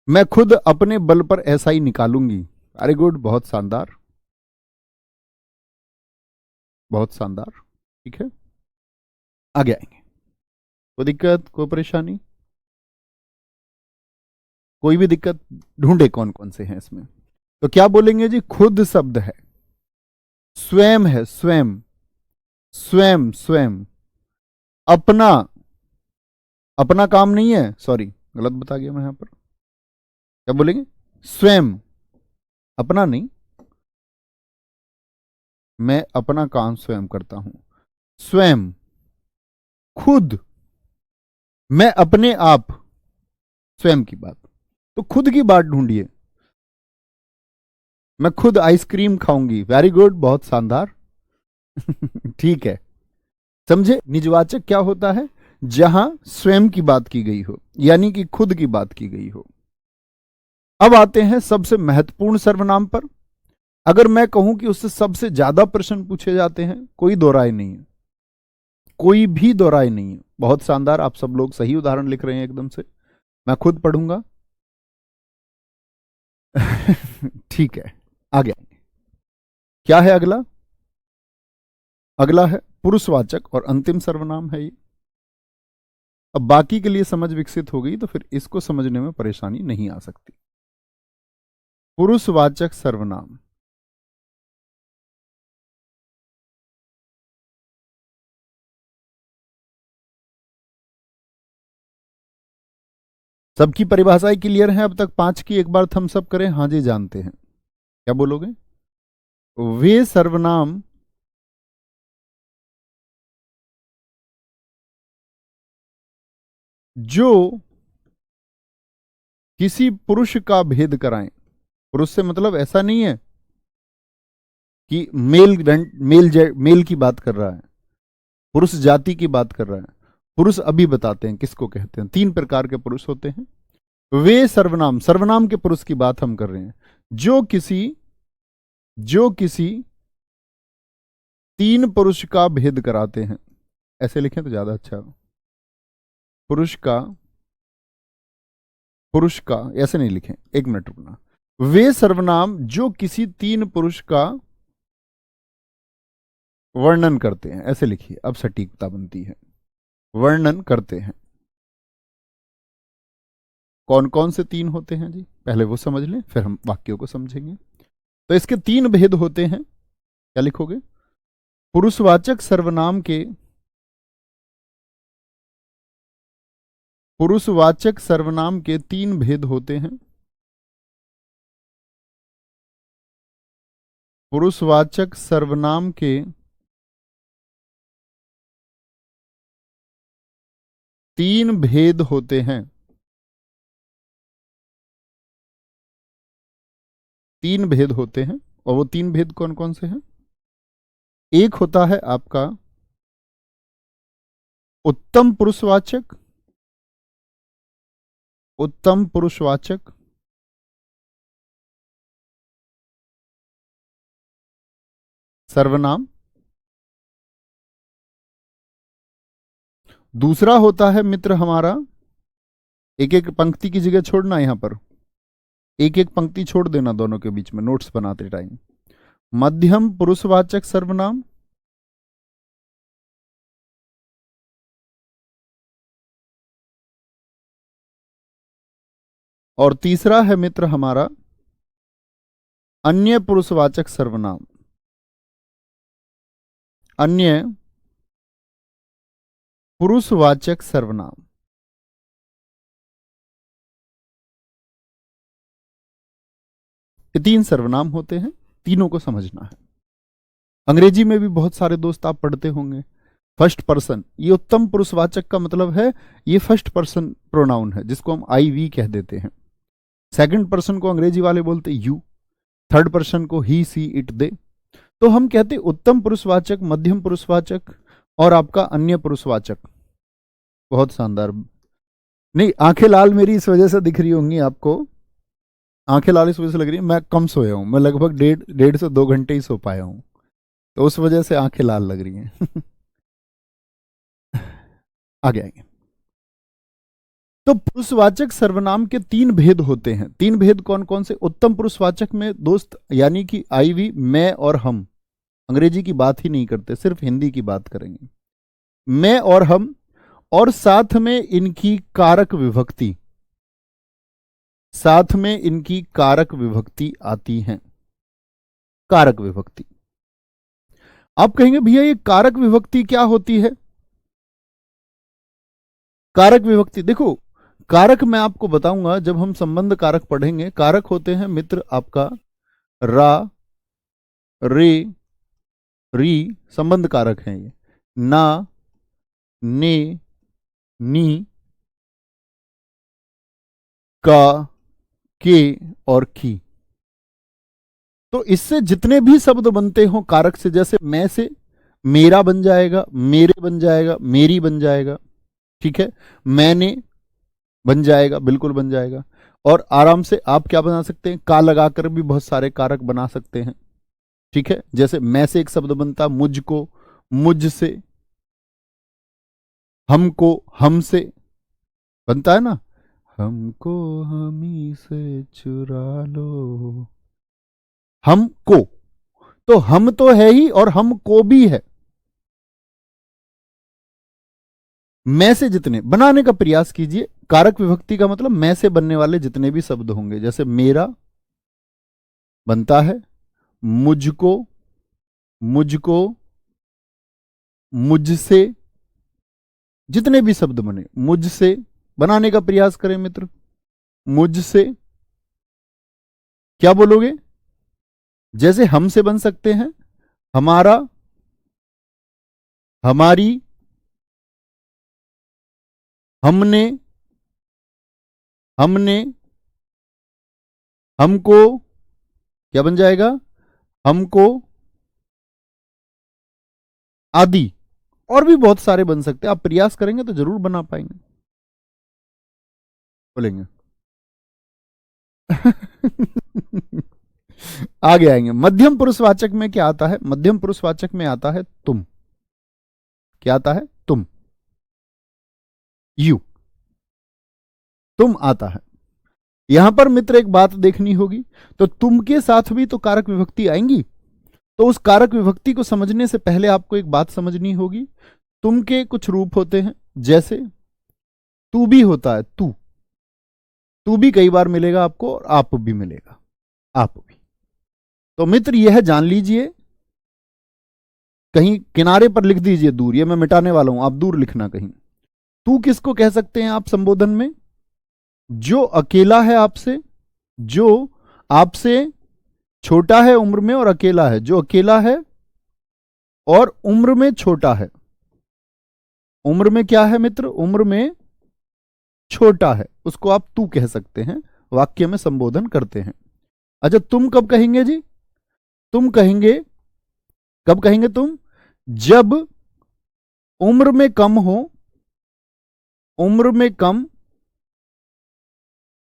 मैं खुद अपने बल पर एसआई निकालूंगी। वेरी गुड, बहुत शानदार। बहुत शानदार। ठीक है, आगे आएंगे। कोई दिक्कत, कोई परेशानी? कोई भी दिक्कत ढूंढे कौन कौन से हैं इसमें। तो क्या बोलेंगे जी? खुद शब्द है, स्वयं है, स्वयं स्वयं स्वयं। अपना, अपना काम नहीं है, सॉरी गलत बता गया मैं यहां पर। क्या बोलेंगे? स्वयं, अपना नहीं। मैं अपना काम स्वयं करता हूं। स्वयं, खुद, मैं अपने आप, स्वयं की बात। तो खुद की बात ढूंढिए। मैं खुद आइसक्रीम खाऊंगी। वेरी गुड, बहुत शानदार। ठीक है। समझे? निजवाचक क्या होता है? जहां स्वयं की बात की गई हो, यानी कि खुद की बात की गई हो। अब आते हैं सबसे महत्वपूर्ण सर्वनाम पर। अगर मैं कहूं कि उससे सबसे ज्यादा प्रश्न पूछे जाते हैं, कोई दो राय नहीं है, कोई भी दो राय नहीं है। बहुत शानदार, आप सब लोग सही उदाहरण लिख रहे हैं एकदम से। मैं खुद पढ़ूंगा। ठीक है, आगे आएंगे। क्या है अगला? अगला है पुरुषवाचक और अंतिम सर्वनाम है ये। अब बाकी के लिए समझ विकसित हो गई तो फिर इसको समझने में परेशानी नहीं आ सकती। पुरुषवाचक सर्वनाम। सबकी परिभाषाएं क्लियर हैं अब तक? पांच की एक बार थम्स अप करें। हाँ जी, जानते हैं। क्या बोलोगे? वे सर्वनाम जो किसी पुरुष का भेद कराएं। पुरुष से मतलब ऐसा नहीं है कि मेल की बात कर रहा है, पुरुष जाति की बात कर रहा है। पुरुष अभी बताते हैं किसको कहते हैं। 3 प्रकार के पुरुष होते हैं। वे सर्वनाम, सर्वनाम के पुरुष की बात हम कर रहे हैं, जो किसी 3 पुरुष का भेद कराते हैं। ऐसे लिखें तो ज्यादा अच्छा हो। पुरुष का ऐसे नहीं लिखें, 1 मिनट रुकना। वे सर्वनाम जो किसी 3 पुरुष का वर्णन करते हैं, ऐसे लिखिए, अब सटीकता बनती है। वर्णन करते हैं। कौन कौन से 3 होते हैं जी, पहले वो समझ लें, फिर हम वाक्यों को समझेंगे। तो इसके 3 भेद होते हैं। क्या लिखोगे? पुरुषवाचक सर्वनाम के, पुरुषवाचक सर्वनाम के 3 भेद होते हैं। पुरुषवाचक सर्वनाम के 3 भेद होते हैं। 3 भेद होते हैं। और वो 3 भेद कौन कौन से हैं? एक होता है आपका उत्तम पुरुषवाचक, उत्तम पुरुषवाचक सर्वनाम। दूसरा होता है मित्र हमारा, एक एक पंक्ति की जगह छोड़ना, यहां पर एक एक पंक्ति छोड़ देना दोनों के बीच में नोट्स बनाते टाइम। मध्यम पुरुषवाचक सर्वनाम, और तीसरा है मित्र हमारा अन्य पुरुषवाचक सर्वनाम। अन्य पुरुषवाचक सर्वनाम। ये 3 सर्वनाम होते हैं, तीनों को समझना है। अंग्रेजी में भी बहुत सारे दोस्त आप पढ़ते होंगे। फर्स्ट पर्सन, ये उत्तम पुरुषवाचक का मतलब है ये फर्स्ट पर्सन प्रोनाउन है, जिसको हम आई वी कह देते हैं। सेकंड पर्सन को अंग्रेजी वाले बोलते यू, थर्ड पर्सन को ही सी इट दे। तो हम कहते उत्तम पुरुषवाचक, मध्यम पुरुषवाचक और आपका अन्य पुरुषवाचक। बहुत शानदार। नहीं, आंखें लाल मेरी इस वजह से दिख रही होंगी आपको, आंखें लाल इस वजह से लग रही है, मैं कम सोया हूं, मैं लगभग डेढ़ से 2 घंटे ही सो पाया हूं, तो उस वजह से आंखें लाल लग रही हैं। आगे आएंगे। तो पुरुषवाचक सर्वनाम के 3 भेद होते हैं। 3 भेद कौन कौन से? उत्तम पुरुषवाचक में दोस्त, यानी कि आई वी, मैं और हम, अंग्रेजी की बात ही नहीं करते, सिर्फ हिंदी की बात करेंगे। मैं और हम, और साथ में इनकी कारक विभक्ति, साथ में इनकी कारक विभक्ति आती है। कारक विभक्ति। आप कहेंगे भैया ये कारक विभक्ति क्या होती है? कारक विभक्ति देखो, कारक मैं आपको बताऊंगा जब हम संबंध कारक पढ़ेंगे। कारक होते हैं मित्र आपका रा, रे, री, संबंध कारक हैं ये। ना, ने, नी, का, के और की। तो इससे जितने भी शब्द बनते हो कारक से, जैसे मैं से मेरा बन जाएगा, मेरे बन जाएगा, मेरी बन जाएगा, ठीक है, मैंने बन जाएगा, बिल्कुल बन जाएगा। और आराम से आप क्या बना सकते हैं, का लगाकर भी बहुत सारे कारक बना सकते हैं, ठीक है। जैसे मैं से एक शब्द बनता मुझको, मुझसे, हमको, हमसे बनता है ना, हमको हमी से चुरा लो, हमको। तो हम तो है ही और हमको भी है। मैं से जितने बनाने का प्रयास कीजिए। कारक विभक्ति का मतलब मैं से बनने वाले जितने भी शब्द होंगे, जैसे मेरा बनता है मुझको, मुझको, मुझसे, जितने भी शब्द बने मुझसे बनाने का प्रयास करें मित्र। मुझसे क्या बोलोगे? जैसे हमसे बन सकते हैं हमारा, हमारी, हमने, हमने, हमको क्या बन जाएगा? हमको आदि। और भी बहुत सारे बन सकते हैं, आप प्रयास करेंगे तो जरूर बना पाएंगे। बोलेंगे आगे आएंगे। मध्यम पुरुषवाचक में क्या आता है? मध्यम पुरुषवाचक में आता है तुम। क्या आता है? तुम, यू, तुम आता है। यहां पर मित्र एक बात देखनी होगी, तो तुम के साथ भी तो कारक विभक्ति आएंगी। तो उस कारक विभक्ति को समझने से पहले आपको एक बात समझनी होगी। तुम के कुछ रूप होते हैं, जैसे तू भी होता है, तू, तू भी कई बार मिलेगा आपको, और आप भी मिलेगा, आप भी। तो मित्र यह जान लीजिए, कहीं किनारे पर लिख दीजिए दूर, ये मैं मिटाने वाला हूं, आप दूर लिखना कहीं। तू किसको कह सकते हैं आप संबोधन में? जो अकेला है आपसे, जो आपसे छोटा है उम्र में और अकेला है, जो अकेला है और उम्र में छोटा है। उम्र में क्या है मित्र? उम्र में छोटा है, उसको आप तू कह सकते हैं, वाक्य में संबोधन करते हैं। अच्छा, तुम कब कहेंगे जी? तुम कहेंगे, कब कहेंगे तुम? जब उम्र में कम हो, उम्र में कम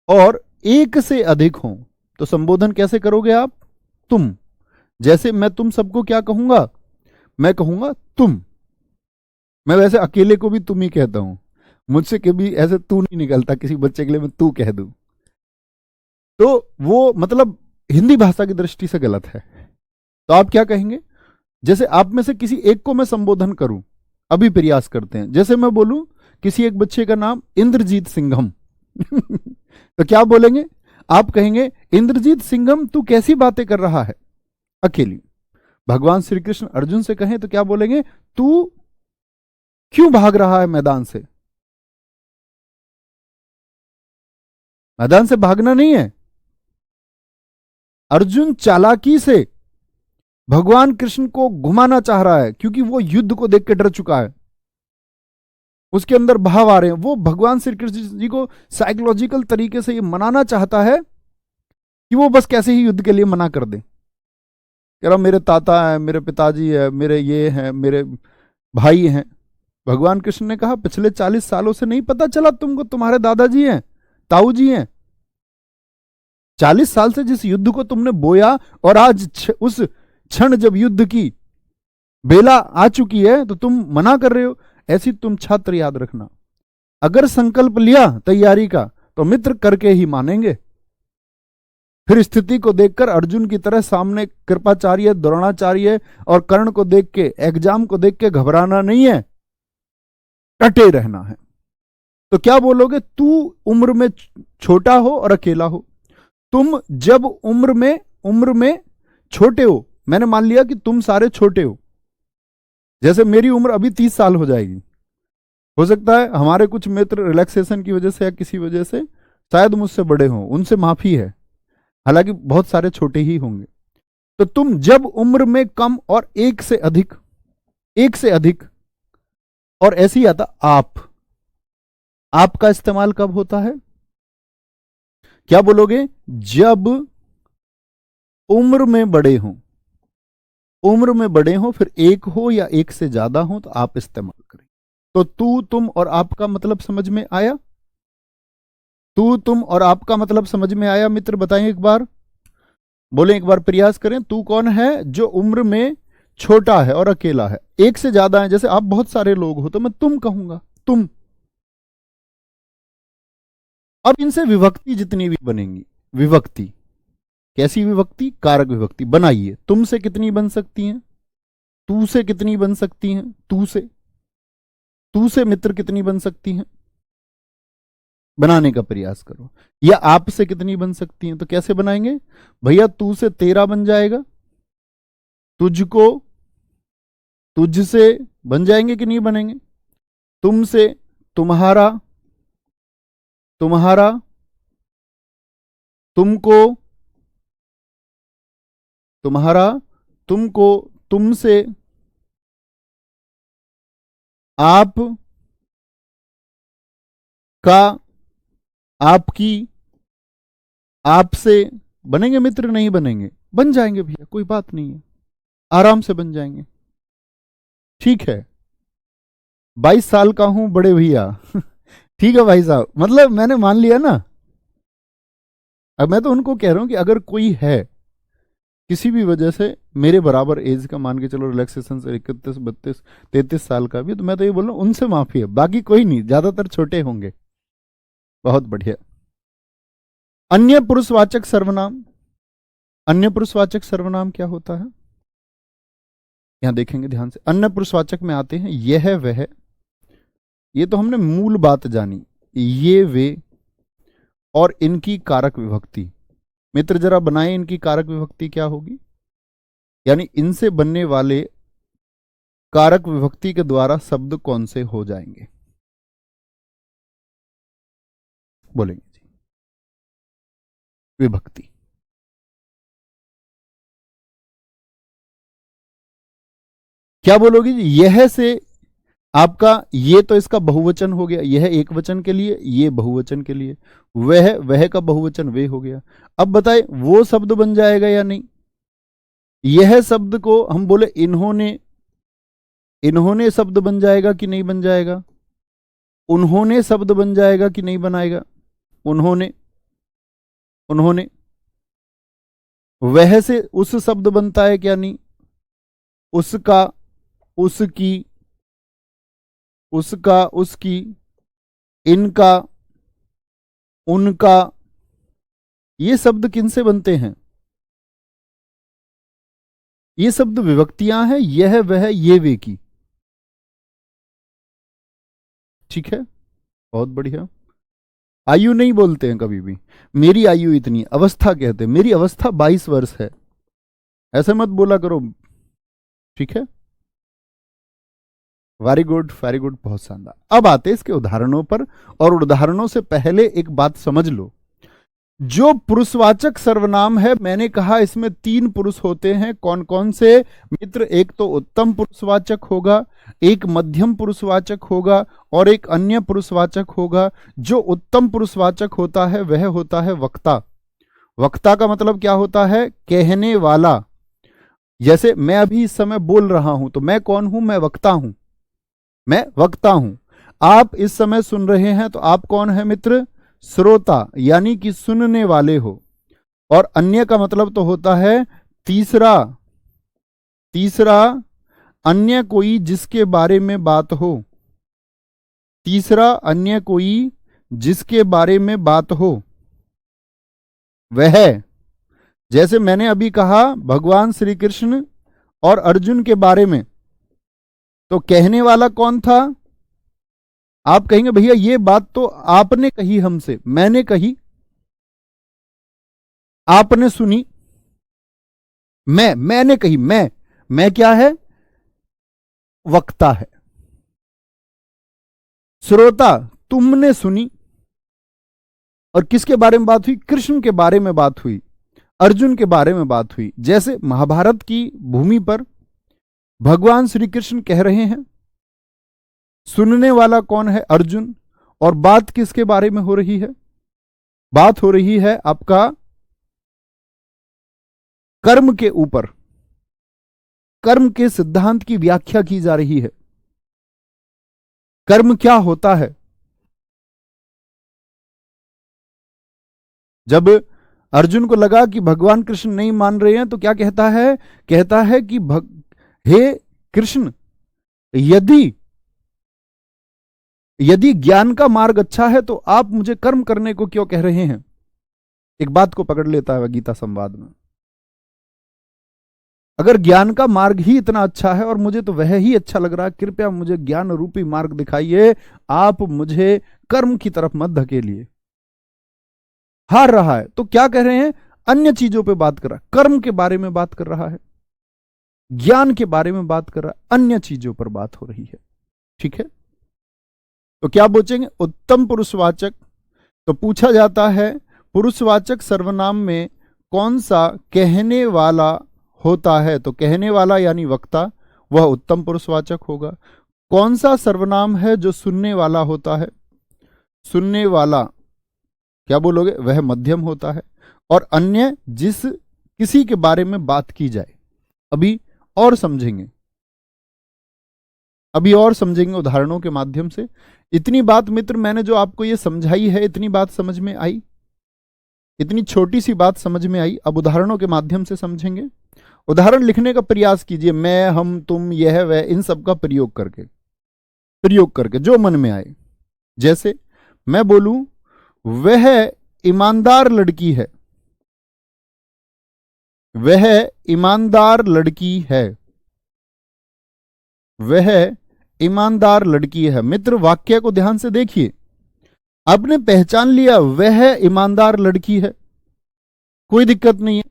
और एक से अधिक हो। तो संबोधन कैसे करोगे आप? तुम। जैसे मैं तुम सबको क्या कहूंगा? मैं कहूंगा तुम। मैं वैसे अकेले को भी तुम ही कहता हूं, मुझसे कभी ऐसे तू नहीं निकलता, किसी बच्चे के लिए मैं तू कह दूं तो वो मतलब हिंदी भाषा की दृष्टि से गलत है। तो आप क्या कहेंगे? जैसे आप में से किसी एक को मैं संबोधन करूं, अभी प्रयास करते हैं। जैसे मैं बोलूं किसी एक बच्चे का नाम इंद्रजीत सिंघम तो क्या बोलेंगे? आप कहेंगे इंद्रजीत सिंघम तू कैसी बातें कर रहा है अकेली। भगवान श्री कृष्ण अर्जुन से कहें तो क्या बोलेंगे? तू क्यों भाग रहा है मैदान से? मैदान से भागना नहीं है, अर्जुन चालाकी से भगवान कृष्ण को घुमाना चाह रहा है, क्योंकि वो युद्ध को देख के डर चुका है, उसके अंदर भाव आ रहे हैं। वो भगवान श्री कृष्ण जी को साइकोलॉजिकल तरीके से ये मनाना चाहता है कि वो बस कैसे ही युद्ध के लिए मना कर दे। कह रहा मेरे ताता है, मेरे पिताजी है, मेरे ये हैं, मेरे भाई हैं। भगवान कृष्ण ने कहा पिछले 40 सालों से नहीं पता चला तुमको तुम्हारे दादाजी हैं, ताऊ जी हैं? 40 साल से जिस युद्ध को तुमने बोया, और आज उस क्षण जब युद्ध की बेला आ चुकी है तो तुम मना कर रहे हो। ऐसी तुम छात्र याद रखना, अगर संकल्प लिया तैयारी का तो मित्र करके ही मानेंगे। फिर स्थिति को देखकर अर्जुन की तरह सामने कृपाचार्य, द्रोणाचार्य और कर्ण को देख के, एग्जाम को देख के घबराना नहीं है, डटे रहना है। तो क्या बोलोगे? तू उम्र में छोटा हो और अकेला हो। तुम जब उम्र में छोटे हो, मैंने मान लिया कि तुम सारे छोटे हो। जैसे मेरी उम्र अभी 30 साल हो जाएगी, हो सकता है हमारे कुछ मित्र रिलैक्सेशन की वजह से या किसी वजह से शायद मुझसे बड़े हों, उनसे माफी है, हालांकि बहुत सारे छोटे ही होंगे। तो तुम जब उम्र में कम और एक से अधिक, एक से अधिक, और ऐसे ही आता आप का इस्तेमाल कब होता है? क्या बोलोगे? जब उम्र में बड़े हों, उम्र में बड़े हों, फिर एक हो या एक से ज्यादा हो तो आप इस्तेमाल करें। तो तू, तुम और आपका मतलब समझ में आया? तू, तुम और आपका मतलब समझ में आया मित्र? बताएं एक बार, बोले एक बार प्रयास करें। तू कौन है? जो उम्र में छोटा है और अकेला है। एक से ज्यादा है, जैसे आप बहुत सारे लोग हो तो मैं तुम कहूंगा, तुम। अब इनसे विभक्ति जितनी भी बनेंगी, विभक्ति कैसी विभक्ति? कारक विभक्ति बनाइए। तुम से कितनी बन सकती हैं? तू से कितनी बन सकती हैं? तू से मित्र कितनी बन सकती हैं? बनाने का प्रयास करो। या आप से कितनी बन सकती हैं? तो कैसे बनाएंगे भैया? तू से तेरा बन जाएगा, तुझको तुझसे बन जाएंगे कि नहीं बनेंगे? तुमसे तुम्हारा, तुम्हारा, तुमको तुम्हारा, तुमको तुमसे, आप का, आपकी, आपसे, बनेंगे मित्र, नहीं बनेंगे, बन जाएंगे भैया, कोई बात नहीं है, आराम से बन जाएंगे। ठीक है, 22 साल का हूं बड़े भैया ठीक है भाई साहब, मतलब मैंने मान लिया ना। अब मैं तो उनको कह रहा हूं कि अगर कोई है किसी भी वजह से मेरे बराबर एज का, मान के चलो रिलैक्सेशन से 31, 32, 33 साल का भी, तो मैं तो ये बोल रहा हूं उनसे माफी है, बाकी कोई नहीं, ज्यादातर छोटे होंगे। बहुत बढ़िया। अन्य पुरुषवाचक सर्वनाम, अन्य पुरुषवाचक सर्वनाम क्या होता है, यहां देखेंगे ध्यान से। अन्य पुरुषवाचक में आते हैं यह वह, ये तो हमने मूल बात जानी, ये वे और इनकी कारक विभक्ति। मित्र जरा बनाए इनकी कारक विभक्ति क्या होगी, यानी इनसे बनने वाले कारक विभक्ति के द्वारा शब्द कौन से हो जाएंगे, बोलेंगे जी। विभक्ति, क्या बोलोगे जी, यह से आपका, ये तो इसका बहुवचन हो गया, यह एक वचन के लिए, ये बहुवचन के लिए, वह का बहुवचन वे हो गया। अब बताए वो शब्द बन जाएगा या नहीं। यह शब्द को हम बोले इन्होंने, इन्होंने शब्द बन जाएगा कि नहीं बन जाएगा, उन्होंने शब्द बन जाएगा कि नहीं बनाएगा, उन्होंने, उन्होंने। वह से उस शब्द बनता है क्या, नहीं, उसका, उसकी, उसका, उसकी, इनका, उनका, ये शब्द किनसे बनते हैं, ये शब्द विभक्तियां हैं यह वह ये वे की। ठीक है, बहुत बढ़िया। आयु नहीं बोलते हैं कभी भी, मेरी आयु इतनी, अवस्था कहते हैं, मेरी अवस्था 22 वर्ष है, ऐसे मत बोला करो। ठीक है, वेरी गुड, वेरी गुड, बहुत शानदार। अब आते इसके उदाहरणों पर, और उदाहरणों से पहले एक बात समझ लो, जो पुरुषवाचक सर्वनाम है, मैंने कहा इसमें 3 पुरुष होते हैं, कौन कौन से मित्र, एक तो उत्तम पुरुषवाचक होगा, एक मध्यम पुरुषवाचक होगा, और एक अन्य पुरुषवाचक होगा। जो उत्तम पुरुषवाचक होता है वह होता है वक्ता। वक्ता का मतलब क्या होता है, कहने वाला। जैसे मैं अभी इस समय बोल रहा हूं, तो मैं कौन हूं, मैं वक्ता हूं, मैं वक्ता हूं। आप इस समय सुन रहे हैं, तो आप कौन है मित्र, श्रोता, यानी कि सुनने वाले हो। और अन्य का मतलब तो होता है तीसरा, तीसरा, अन्य कोई जिसके बारे में बात हो, तीसरा अन्य कोई जिसके बारे में बात हो वह। जैसे मैंने अभी कहा भगवान श्री कृष्ण और अर्जुन के बारे में, तो कहने वाला कौन था, आप कहेंगे भैया ये बात तो आपने कही हमसे, मैंने कही, आपने सुनी, मैंने कही, मैं क्या है, वक्ता है। श्रोता, तुमने सुनी, और किसके बारे में बात हुई, कृष्ण के बारे में बात हुई, अर्जुन के बारे में बात हुई। जैसे महाभारत की भूमि पर भगवान श्री कृष्ण कह रहे हैं, सुनने वाला कौन है, अर्जुन, और बात किसके बारे में हो रही है, बात हो रही है आपका कर्म के ऊपर, कर्म के सिद्धांत की व्याख्या की जा रही है, कर्म क्या होता है। जब अर्जुन को लगा कि भगवान कृष्ण नहीं मान रहे हैं, तो क्या कहता है, कहता है कि हे कृष्ण, यदि यदि ज्ञान का मार्ग अच्छा है, तो आप मुझे कर्म करने को क्यों कह रहे हैं। एक बात को पकड़ लेता है गीता संवाद में, अगर ज्ञान का मार्ग ही इतना अच्छा है और मुझे तो वह ही अच्छा लग रहा है, कृपया मुझे ज्ञान रूपी मार्ग दिखाइए, आप मुझे कर्म की तरफ मत धकेलिए। हार रहा है, तो क्या कह रहे हैं, अन्य चीजों पे बात कर रहा है, कर्म के बारे में बात कर रहा है, ज्ञान के बारे में बात कर रहा है, अन्य चीजों पर बात हो रही है। ठीक है, तो क्या पूछेंगे, उत्तम पुरुषवाचक। तो पूछा जाता है पुरुषवाचक सर्वनाम में कौन सा कहने वाला होता है, तो कहने वाला यानी वक्ता, वह उत्तम पुरुषवाचक होगा। कौन सा सर्वनाम है जो सुनने वाला होता है, सुनने वाला, क्या बोलोगे, वह मध्यम होता है। और अन्य जिस किसी के बारे में बात की जाए। अभी और समझेंगे, अभी और समझेंगे उदाहरणों के माध्यम से। इतनी बात मित्र मैंने जो आपको ये समझाई है, इतनी बात समझ में आई, इतनी छोटी सी बात समझ में आई। अब उदाहरणों के माध्यम से समझेंगे। उदाहरण लिखने का प्रयास कीजिए, मैं, हम, तुम, यह, वह, इन सब का प्रयोग करके जो मन में आए। जैसे मैं बोलूं वह ईमानदार लड़की है, वह ईमानदार लड़की है, वह ईमानदार लड़की है। मित्र वाक्य को ध्यान से देखिए, आपने पहचान लिया वह ईमानदार लड़की है, कोई दिक्कत नहीं है।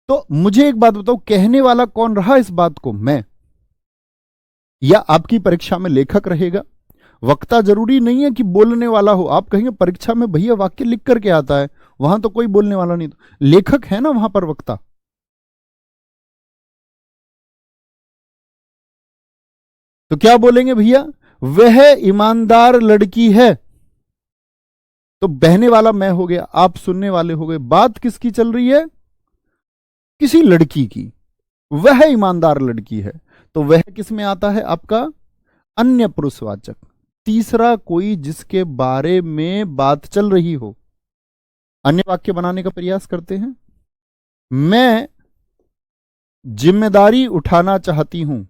तो मुझे एक बात बताओ, कहने वाला कौन रहा इस बात को, मैं या आपकी परीक्षा में लेखक रहेगा? वक्ता जरूरी नहीं है कि बोलने वाला हो। आप कहेंगे परीक्षा में भैया वाक्य लिख करके आता है, वहां तो कोई बोलने वाला नहीं, तो लेखक है ना वहां पर वक्ता। तो क्या बोलेंगे भैया, वह ईमानदार लड़की है। तो बहने वाला मैं हो गया, आप सुनने वाले हो गए। बात किसकी चल रही है? किसी लड़की की। वह ईमानदार लड़की है, तो वह किस में आता है आपका? अन्य पुरुषवाचक। तीसरा कोई जिसके बारे में बात चल रही हो। अन्य वाक्य बनाने का प्रयास करते हैं। मैं जिम्मेदारी उठाना चाहती हूं,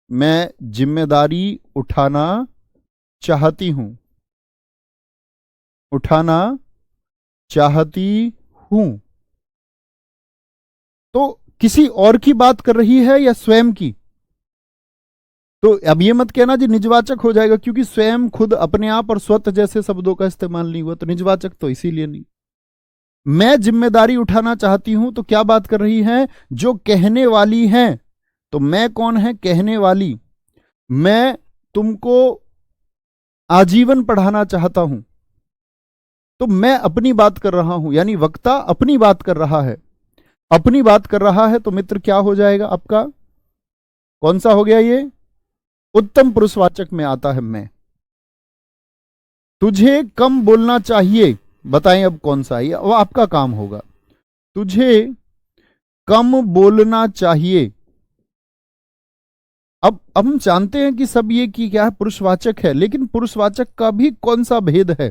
मैं जिम्मेदारी उठाना चाहती हूं, उठाना चाहती हूं। तो किसी और की बात कर रही है या स्वयं की? तो अब ये मत कहना जी निजवाचक हो जाएगा, क्योंकि स्वयं, खुद, अपने आप और स्वतः जैसे शब्दों का इस्तेमाल नहीं हुआ, तो निजवाचक तो इसीलिए नहीं। मैं जिम्मेदारी उठाना चाहती हूं, तो क्या बात कर रही है? जो कहने वाली है। तो मैं कौन है? कहने वाली। मैं तुमको आजीवन पढ़ाना चाहता हूं, तो मैं अपनी बात कर रहा हूं, यानी वक्ता अपनी बात कर रहा है, अपनी बात कर रहा है। तो मित्र क्या हो जाएगा आपका? कौन सा हो गया ये? उत्तम पुरुषवाचक में आता है मैं। तुझे कम बोलना चाहिए, बताएं अब कौन सा है? वो आपका काम होगा। तुझे कम बोलना चाहिए। अब हम जानते हैं कि सब ये कि क्या है, पुरुषवाचक है, लेकिन पुरुषवाचक का भी कौन सा भेद है?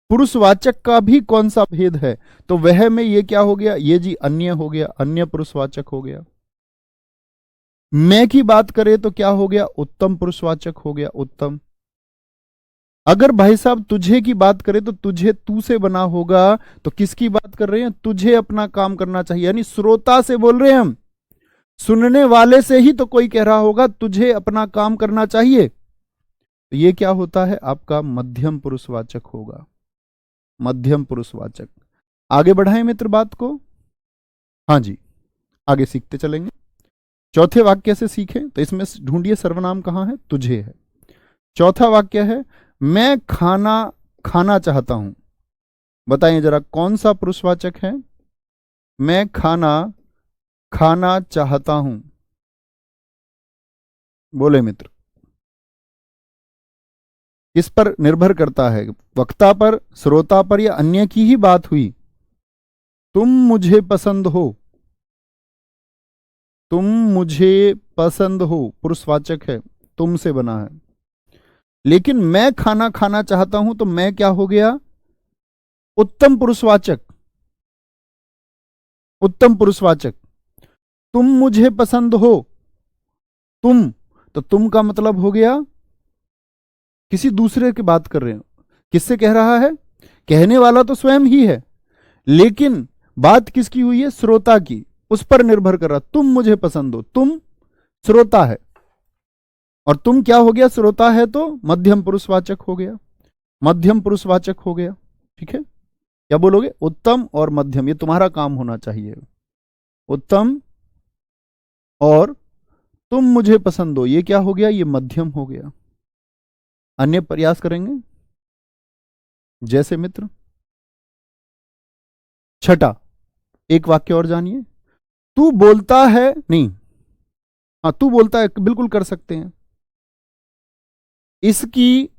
पुरुषवाचक का भी कौन सा भेद है? तो वह में ये क्या हो गया? ये जी अन्य हो गया, अन्य पुरुषवाचक हो गया। मैं की बात करें तो क्या हो गया? उत्तम पुरुषवाचक हो गया, उत्तम। अगर भाई साहब तुझे की बात करें तो तुझे तू से बना होगा, तो किसकी बात कर रहे हैं? तुझे अपना काम करना चाहिए, यानी श्रोता से बोल रहे हैं हम, सुनने वाले से ही तो कोई कह रहा होगा तुझे अपना काम करना चाहिए। तो ये क्या होता है आपका? मध्यम पुरुषवाचक होगा, मध्यम पुरुषवाचक। आगे बढ़ाएं मित्र बात को। हाँ जी, आगे सीखते चलेंगे। चौथे वाक्य से सीखें, तो इसमें ढूंढिए सर्वनाम कहां है? तुझे है। चौथा वाक्य है मैं खाना खाना चाहता हूं। बताइए जरा कौन सा पुरुषवाचक है? मैं खाना खाना चाहता हूं, बोले मित्र। किस पर निर्भर करता है? वक्ता पर, श्रोता पर, या अन्य की ही बात हुई? तुम मुझे पसंद हो, तुम मुझे पसंद हो पुरुषवाचक है, तुम से बना है। लेकिन मैं खाना खाना चाहता हूं, तो मैं क्या हो गया? उत्तम पुरुषवाचक, उत्तम पुरुषवाचक। तुम मुझे पसंद हो, तुम, तो तुम का मतलब हो गया किसी दूसरे की बात कर रहे हो। किससे कह रहा है? कहने वाला तो स्वयं ही है, लेकिन बात किसकी हुई है? श्रोता की। उस पर निर्भर कर रहा, तुम मुझे पसंद हो, तुम श्रोता है, और तुम क्या हो गया? श्रोता है, तो मध्यम पुरुषवाचक हो गया, मध्यम पुरुषवाचक हो गया। ठीक है, क्या बोलोगे? उत्तम और मध्यम, ये तुम्हारा काम होना चाहिए। उत्तम और तुम मुझे पसंद हो, ये क्या हो गया? ये मध्यम हो गया। अन्य प्रयास करेंगे, जैसे मित्र छठा, एक वाक्य और जानिए। तू बोलता है, नहीं, हाँ तू बोलता है, बिल्कुल कर सकते हैं। इसकी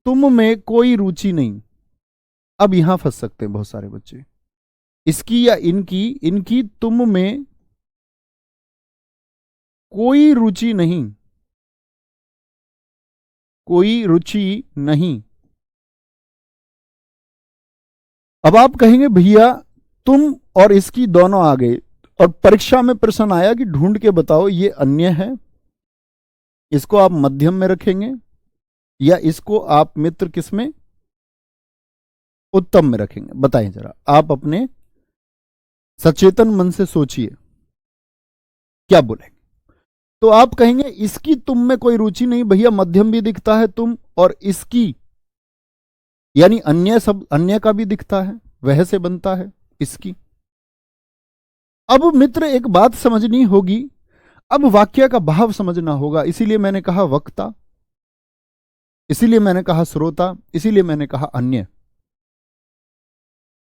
तुम में कोई रुचि नहीं। अब यहां फंस सकते हैं बहुत सारे बच्चे, इसकी या इनकी, इनकी तुम में कोई रुचि नहीं, कोई रुचि नहीं। अब आप कहेंगे भैया तुम और इसकी दोनों आ गए, और परीक्षा में प्रश्न आया कि ढूंढ के बताओ ये अन्य है, इसको आप मध्यम में रखेंगे या इसको आप मित्र किसमें, उत्तम में रखेंगे? बताएं जरा, आप अपने सचेतन मन से सोचिए क्या बोलेंगे। तो आप कहेंगे इसकी तुम में कोई रुचि नहीं, भैया मध्यम भी दिखता है तुम, और इसकी यानी अन्य, सब अन्य का भी दिखता है, वह से बनता है इसकी। अब मित्र एक बात समझनी होगी, अब वाक्य का भाव समझना होगा, इसीलिए मैंने कहा वक्ता, इसीलिए मैंने कहा श्रोता, इसीलिए मैंने कहा अन्य।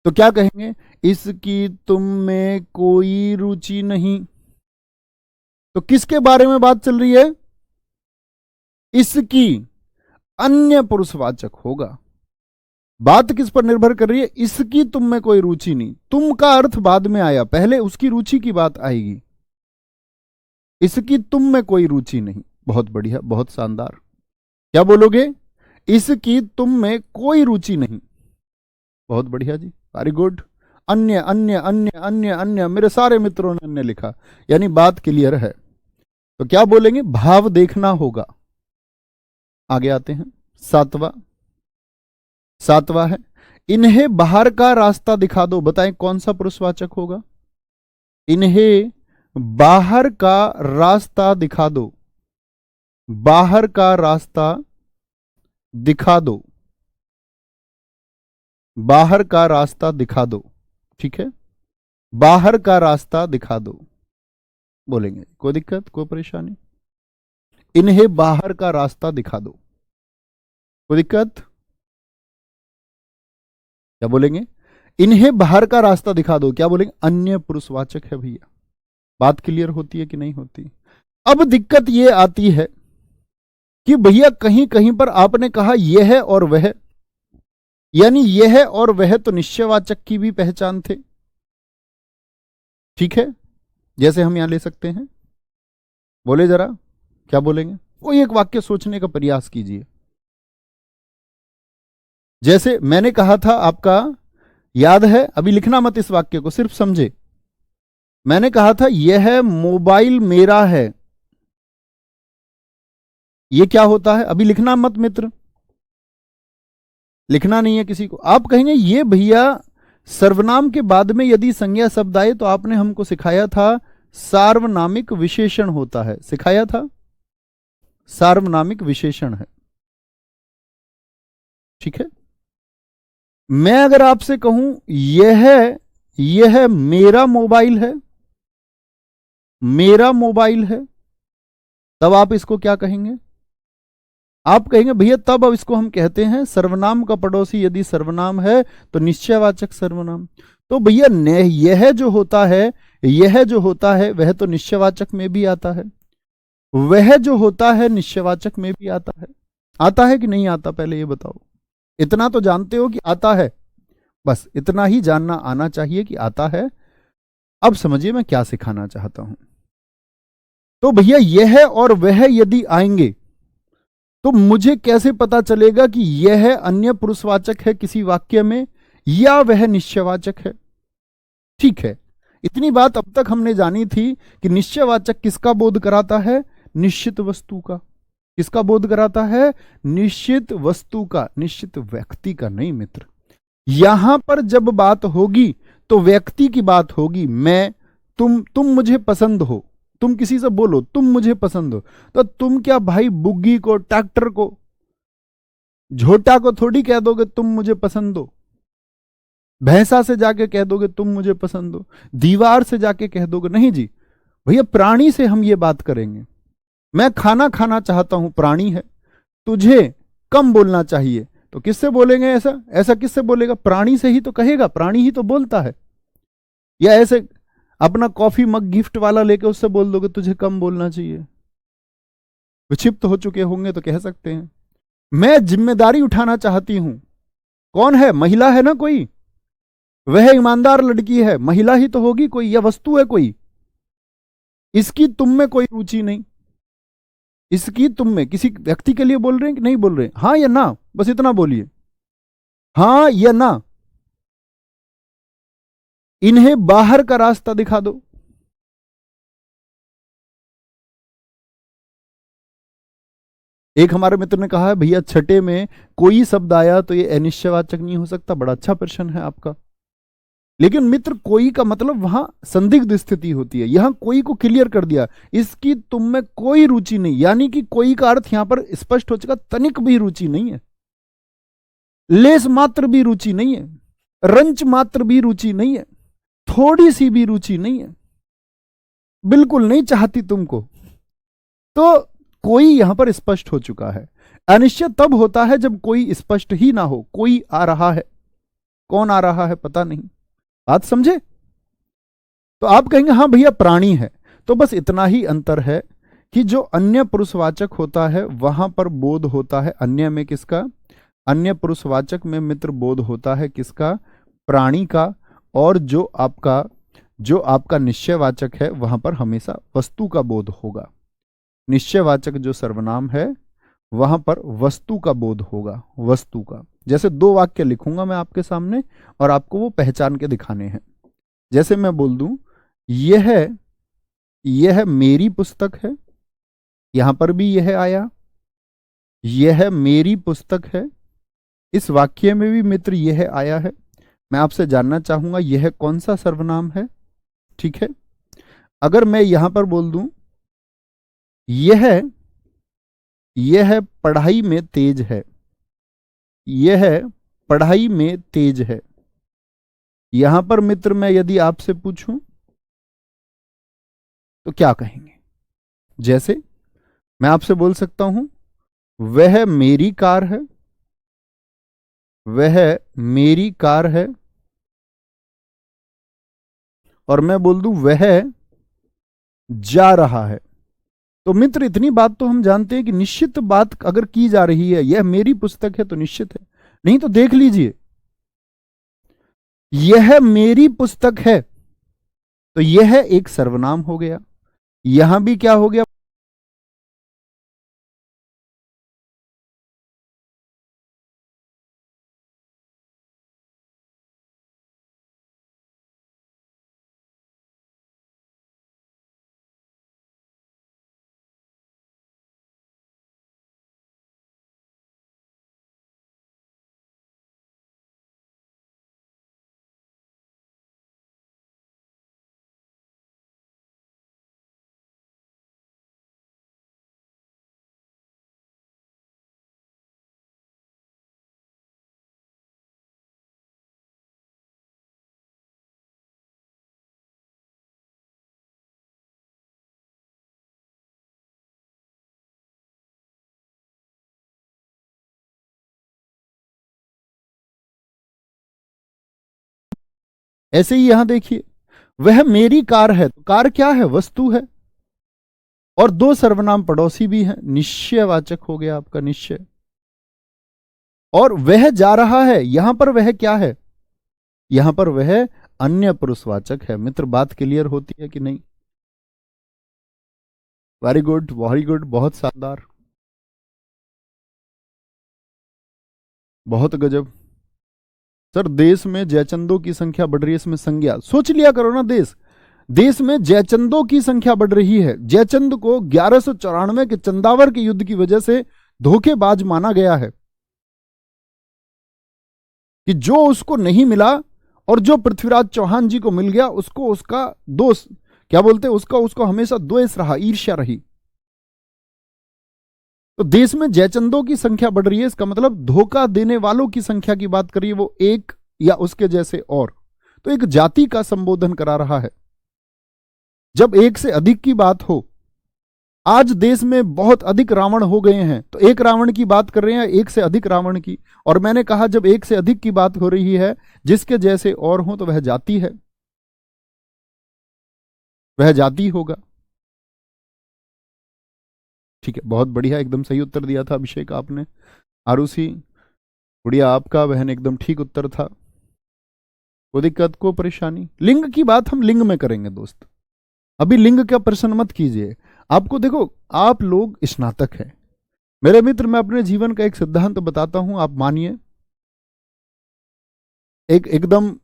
तो क्या कहेंगे, इसकी तुम में कोई रुचि नहीं, तो किसके बारे में बात चल रही है? इसकी, अन्य पुरुषवाचक होगा। बात किस पर निर्भर कर रही है? इसकी तुम में कोई रुचि नहीं, तुम का अर्थ बाद में आया, पहले उसकी रुचि की बात आएगी। इसकी तुम में कोई रुचि नहीं, बहुत बढ़िया, बहुत शानदार। क्या बोलोगे? इसकी तुम में कोई रुचि नहीं, बहुत बढ़िया जी, वेरी गुड। अन्य अन्य अन्य अन्य अन्य, मेरे सारे मित्रों ने अन्य लिखा, यानी बात क्लियर है। तो क्या बोलेंगे? भाव देखना होगा। आगे आते हैं, सातवां है, इन्हें बाहर का रास्ता दिखा दो। बताएं कौन सा पुरुषवाचक होगा? इन्हें बाहर का रास्ता दिखा दो, बाहर का रास्ता दिखा दो, बाहर का रास्ता दिखा दो, ठीक है, बाहर का रास्ता दिखा दो बोलेंगे। कोई दिक्कत, कोई परेशानी? इन्हें बाहर का रास्ता दिखा दो, कोई दिक्कत? क्या बोलेंगे? इन्हें बाहर का रास्ता दिखा दो, क्या बोलेंगे? अन्य पुरुषवाचक है भैया। बात क्लियर होती है कि नहीं होती? अब दिक्कत यह आती है कि भैया कहीं कहीं पर आपने कहा यह और वह, यानी यह और वह तो निश्चयवाचक की भी पहचान थे, ठीक है, जैसे हम यहां ले सकते हैं। बोले जरा, क्या बोलेंगे? कोई एक वाक्य सोचने का प्रयास कीजिए। जैसे मैंने कहा था, आपका याद है? अभी लिखना मत इस वाक्य को, सिर्फ समझे। मैंने कहा था यह मोबाइल मेरा है, यह क्या होता है? अभी लिखना मत मित्र, लिखना नहीं है किसी को। आप कहेंगे ये भैया सर्वनाम के बाद में यदि संज्ञा शब्द आए तो आपने हमको सिखाया था सार्वनामिक विशेषण होता है, सिखाया था, सार्वनामिक विशेषण है, ठीक है। मैं अगर आपसे कहूं यह मेरा मोबाइल है, मेरा मोबाइल है, तब आप इसको क्या कहेंगे? आप कहेंगे भैया तब अब इसको हम कहते हैं सर्वनाम का पड़ोसी यदि सर्वनाम है तो निश्चयवाचक सर्वनाम। तो भैया यह जो होता है, यह जो होता है वह तो निश्चयवाचक में भी आता है, वह जो होता है निश्चयवाचक में भी आता है। आता है कि नहीं आता? पहले ये बताओ। इतना तो जानते हो कि आता है, बस इतना ही जानना आना चाहिए कि आता है। अब समझिए मैं क्या सिखाना चाहता हूं। तो भैया यह और वह यदि आएंगे तो मुझे कैसे पता चलेगा कि यह अन्य पुरुषवाचक है किसी वाक्य में या वह निश्चयवाचक है? ठीक है, इतनी बात अब तक हमने जानी थी कि निश्चयवाचक किसका बोध कराता है? निश्चित वस्तु का। किसका बोध कराता है? निश्चित वस्तु का, निश्चित व्यक्ति का नहीं मित्र। यहां पर जब बात होगी तो व्यक्ति की बात होगी। मैं, तुम मुझे पसंद हो, तुम किसी से बोलो तुम मुझे पसंद हो, तो तुम क्या भाई बुग्गी को, ट्रैक्टर को, झोटा को थोड़ी कह दोगे तुम मुझे पसंद हो? भैंसा से जाके कह दोगे तुम मुझे पसंद हो? दीवार से जाके कह दोगे? नहीं जी भैया, प्राणी से हम ये बात करेंगे। मैं खाना खाना चाहता हूं, प्राणी है, तुझे कम बोलना चाहिए, तो किससे बोलेंगे? ऐसा किससे बोलेगा? प्राणी से ही तो कहेगा, प्राणी ही तो बोलता है। या ऐसे अपना कॉफी मग गिफ्ट वाला लेके उससे बोल दोगे तुझे कम बोलना चाहिए? विक्षिप्त हो चुके होंगे तो कह सकते हैं। मैं जिम्मेदारी उठाना चाहती हूं। कौन है? महिला है ना कोई, वह ईमानदार लड़की है, महिला ही तो होगी कोई, या वस्तु है कोई। इसकी तुम में कोई रुचि नहीं। इसकी तुम में, किसी व्यक्ति के लिए बोल रहे हैं कि नहीं बोल रहे हैं? हाँ या ना, बस इतना बोलिए, हाँ या ना। इन्हें बाहर का रास्ता दिखा दो। एक हमारे मित्र ने कहा है, भैया छठे में कोई शब्द आया तो ये अनिश्चयवाचक नहीं हो सकता। बड़ा अच्छा प्रश्न है आपका। लेकिन मित्र, कोई का मतलब वहां संदिग्ध स्थिति होती है, यहां कोई को क्लियर कर दिया, इसकी तुम में कोई रुचि नहीं, यानी कि कोई का अर्थ यहां पर स्पष्ट हो चुका, तनिक भी रुचि नहीं है, लेस मात्र भी रुचि नहीं है, रंच मात्र भी रुचि नहीं है, थोड़ी सी भी रुचि नहीं है, बिल्कुल नहीं चाहती तुमको। तो कोई यहां पर स्पष्ट हो चुका है। अनिश्चय तब होता है जब कोई स्पष्ट ही ना हो, कोई आ रहा है, कौन आ रहा है पता नहीं। बात समझे? तो आप कहेंगे हाँ भैया प्राणी है, तो बस इतना ही अंतर है कि जो अन्य पुरुषवाचक होता है वहां पर बोध होता है अन्य में किसका? अन्य पुरुषवाचक में मित्र बोध होता है किसका? प्राणी का। और जो आपका निश्चयवाचक है वहां पर हमेशा वस्तु का बोध होगा। निश्चयवाचक जो सर्वनाम है वहां पर वस्तु का बोध होगा, वस्तु का। जैसे दो वाक्य लिखूंगा मैं आपके सामने और आपको वो पहचान के दिखाने हैं। जैसे मैं बोल दूं, यह मेरी पुस्तक है, यहां पर भी यह आया, यह मेरी पुस्तक है। इस वाक्य में भी मित्र यह आया है। मैं आपसे जानना चाहूंगा यह कौन सा सर्वनाम है? ठीक है, अगर मैं यहां पर बोल दूं, यह पढ़ाई में तेज है, यह पढ़ाई में तेज है, यहां पर मित्र मैं यदि आपसे पूछूं तो क्या कहेंगे? जैसे मैं आपसे बोल सकता हूं, वह मेरी कार है, वह मेरी कार है, और मैं बोल दूं वह जा रहा है। तो मित्र इतनी बात तो हम जानते हैं कि निश्चित बात अगर की जा रही है, यह मेरी पुस्तक है तो निश्चित है। नहीं तो देख लीजिए, यह मेरी पुस्तक है तो यह एक सर्वनाम हो गया, यहां भी क्या हो गया? ऐसे ही यहां देखिए, वह मेरी कार है तो कार क्या है? वस्तु है। और दो सर्वनाम पड़ोसी भी हैं, निश्चयवाचक हो गया आपका निश्चय। और वह जा रहा है, यहां पर वह क्या है? यहां पर वह अन्य पुरुषवाचक है। मित्र बात क्लियर होती है कि नहीं? वेरी गुड, वेरी गुड, बहुत शानदार, बहुत गजब। सर देश में जयचंदों की संख्या बढ़ रही है, इसमें संज्ञा सोच लिया करो ना। देश में जयचंदों की संख्या बढ़ रही है। जयचंद को 1194 के चंदावर के युद्ध की वजह से धोखेबाज माना गया है, कि जो उसको नहीं मिला और जो पृथ्वीराज चौहान जी को मिल गया उसको उसका दोष, क्या बोलते हैं उसका, उसको हमेशा द्वेष रहा, ईर्ष्या रही। तो देश में जयचंदों की संख्या बढ़ रही है, इसका मतलब धोखा देने वालों की संख्या की बात करिए, वो एक या उसके जैसे और। तो एक जाति का संबोधन करा रहा है। जब एक से अधिक की बात हो, आज देश में बहुत अधिक रावण हो गए हैं, तो एक रावण की बात कर रहे हैं, एक से अधिक रावण की। और मैंने कहा जब एक से अधिक की बात हो रही है जिसके जैसे और हो तो वह जाति है, वह जाति होगा। ठीक है, बहुत बढ़िया, एकदम सही उत्तर दिया था अभिषेक आपने। आरुषि, गुड़िया आपका बहन एकदम ठीक उत्तर था। कोई दिक्कत, को परेशानी? लिंग की बात हम लिंग में करेंगे दोस्त, अभी लिंग का प्रश्न मत कीजिए। आपको देखो, आप लोग स्नातक हैं मेरे मित्र, मैं अपने जीवन का एक सिद्धांत बताता हूं, आप मानिए। एकदम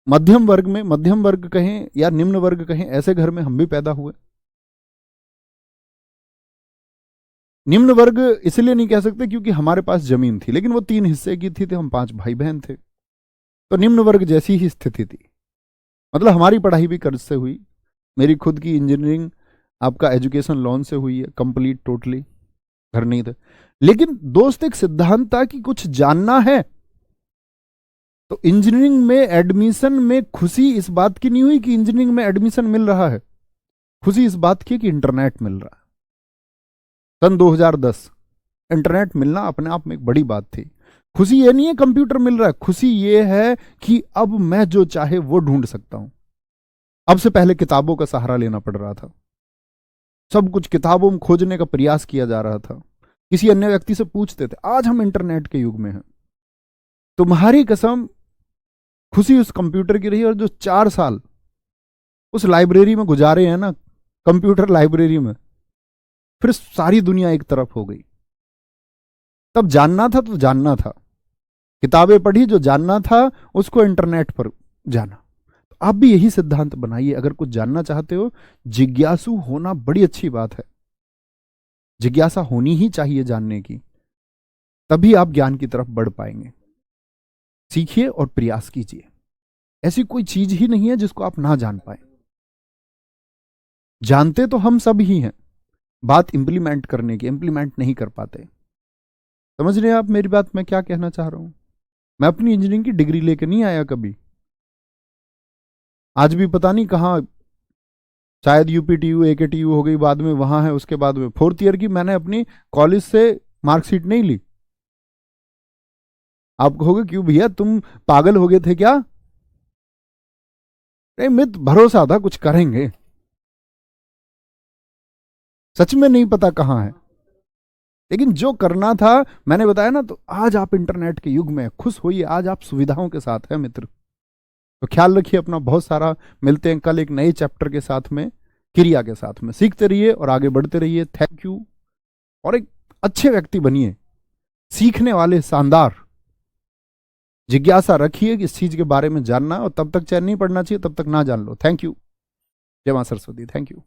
मध्यम वर्ग में, मध्यम वर्ग कहें या निम्न वर्ग कहें, ऐसे घर में हम भी पैदा हुए। निम्न वर्ग इसलिए नहीं कह सकते क्योंकि हमारे पास जमीन थी, लेकिन वो 3 हिस्से की थी, तो हम 5 भाई बहन थे, तो निम्न वर्ग जैसी ही स्थिति थी। मतलब हमारी पढ़ाई भी कर्ज से हुई, मेरी खुद की इंजीनियरिंग आपका एजुकेशन लोन से हुई है, कंप्लीट टोटली, घर नहीं थे। लेकिन दोस्त एक सिद्धांत था कि कुछ जानना है, तो इंजीनियरिंग में एडमिशन में खुशी इस बात की नहीं हुई कि इंजीनियरिंग में एडमिशन मिल रहा है, खुशी इस बात की कि इंटरनेट मिल रहा है। सन 2010 इंटरनेट मिलना अपने आप में एक बड़ी बात थी। खुशी ये नहीं है कंप्यूटर मिल रहा है, खुशी ये है कि अब मैं जो चाहे वो ढूंढ सकता हूं। अब से पहले किताबों का सहारा लेना पड़ रहा था, सब कुछ किताबों में खोजने का प्रयास किया जा रहा था, किसी अन्य व्यक्ति से पूछते थे। आज हम इंटरनेट के युग में हैं। तुम्हारी कसम, खुशी उस कंप्यूटर की रही, और जो 4 साल उस लाइब्रेरी में गुजारे हैं ना, कंप्यूटर लाइब्रेरी में, फिर सारी दुनिया एक तरफ हो गई। तब जानना था तो जानना था, किताबें पढ़ी, जो जानना था उसको इंटरनेट पर जाना। तो आप भी यही सिद्धांत बनाइए, अगर कुछ जानना चाहते हो, जिज्ञासु होना बड़ी अच्छी बात है, जिज्ञासा होनी ही चाहिए जानने की, तभी आप ज्ञान की तरफ बढ़ पाएंगे। सीखिए और प्रयास कीजिए, ऐसी कोई चीज ही नहीं है जिसको आप ना जान पाए। जानते तो हम सब ही हैं, बात इंप्लीमेंट करने की, इंप्लीमेंट नहीं कर पाते। समझ रहे हैं आप मेरी बात, मैं क्या कहना चाह रहा हूं? मैं अपनी इंजीनियरिंग की डिग्री लेके नहीं आया कभी, आज भी पता नहीं कहां, शायद यूपीटीयू एकेटीयू हो गई बाद में, वहां है, उसके बाद में 4th ईयर की मैंने अपनी कॉलेज से मार्कशीट नहीं ली। आप कहोगे क्यों भैया, तुम पागल हो गए थे क्या? नहीं, मित्र, भरोसा था कुछ करेंगे, सच में नहीं पता कहां है, लेकिन जो करना था मैंने बताया ना। तो आज आप इंटरनेट के युग में खुश होइए, आज आप सुविधाओं के साथ हैं मित्र। तो ख्याल रखिए अपना बहुत सारा, मिलते हैं कल एक नए चैप्टर के साथ में, क्रिया के साथ में। सीखते रहिए और आगे बढ़ते रहिए। थैंक यू, और एक अच्छे व्यक्ति बनिए, सीखने वाले, शानदार। जिज्ञासा रखिए कि इस चीज के बारे में जानना, और तब तक चैन नहीं पड़ना चाहिए, तब तक ना जान लो। Thank you. जय मां सरस्वती। Thank you.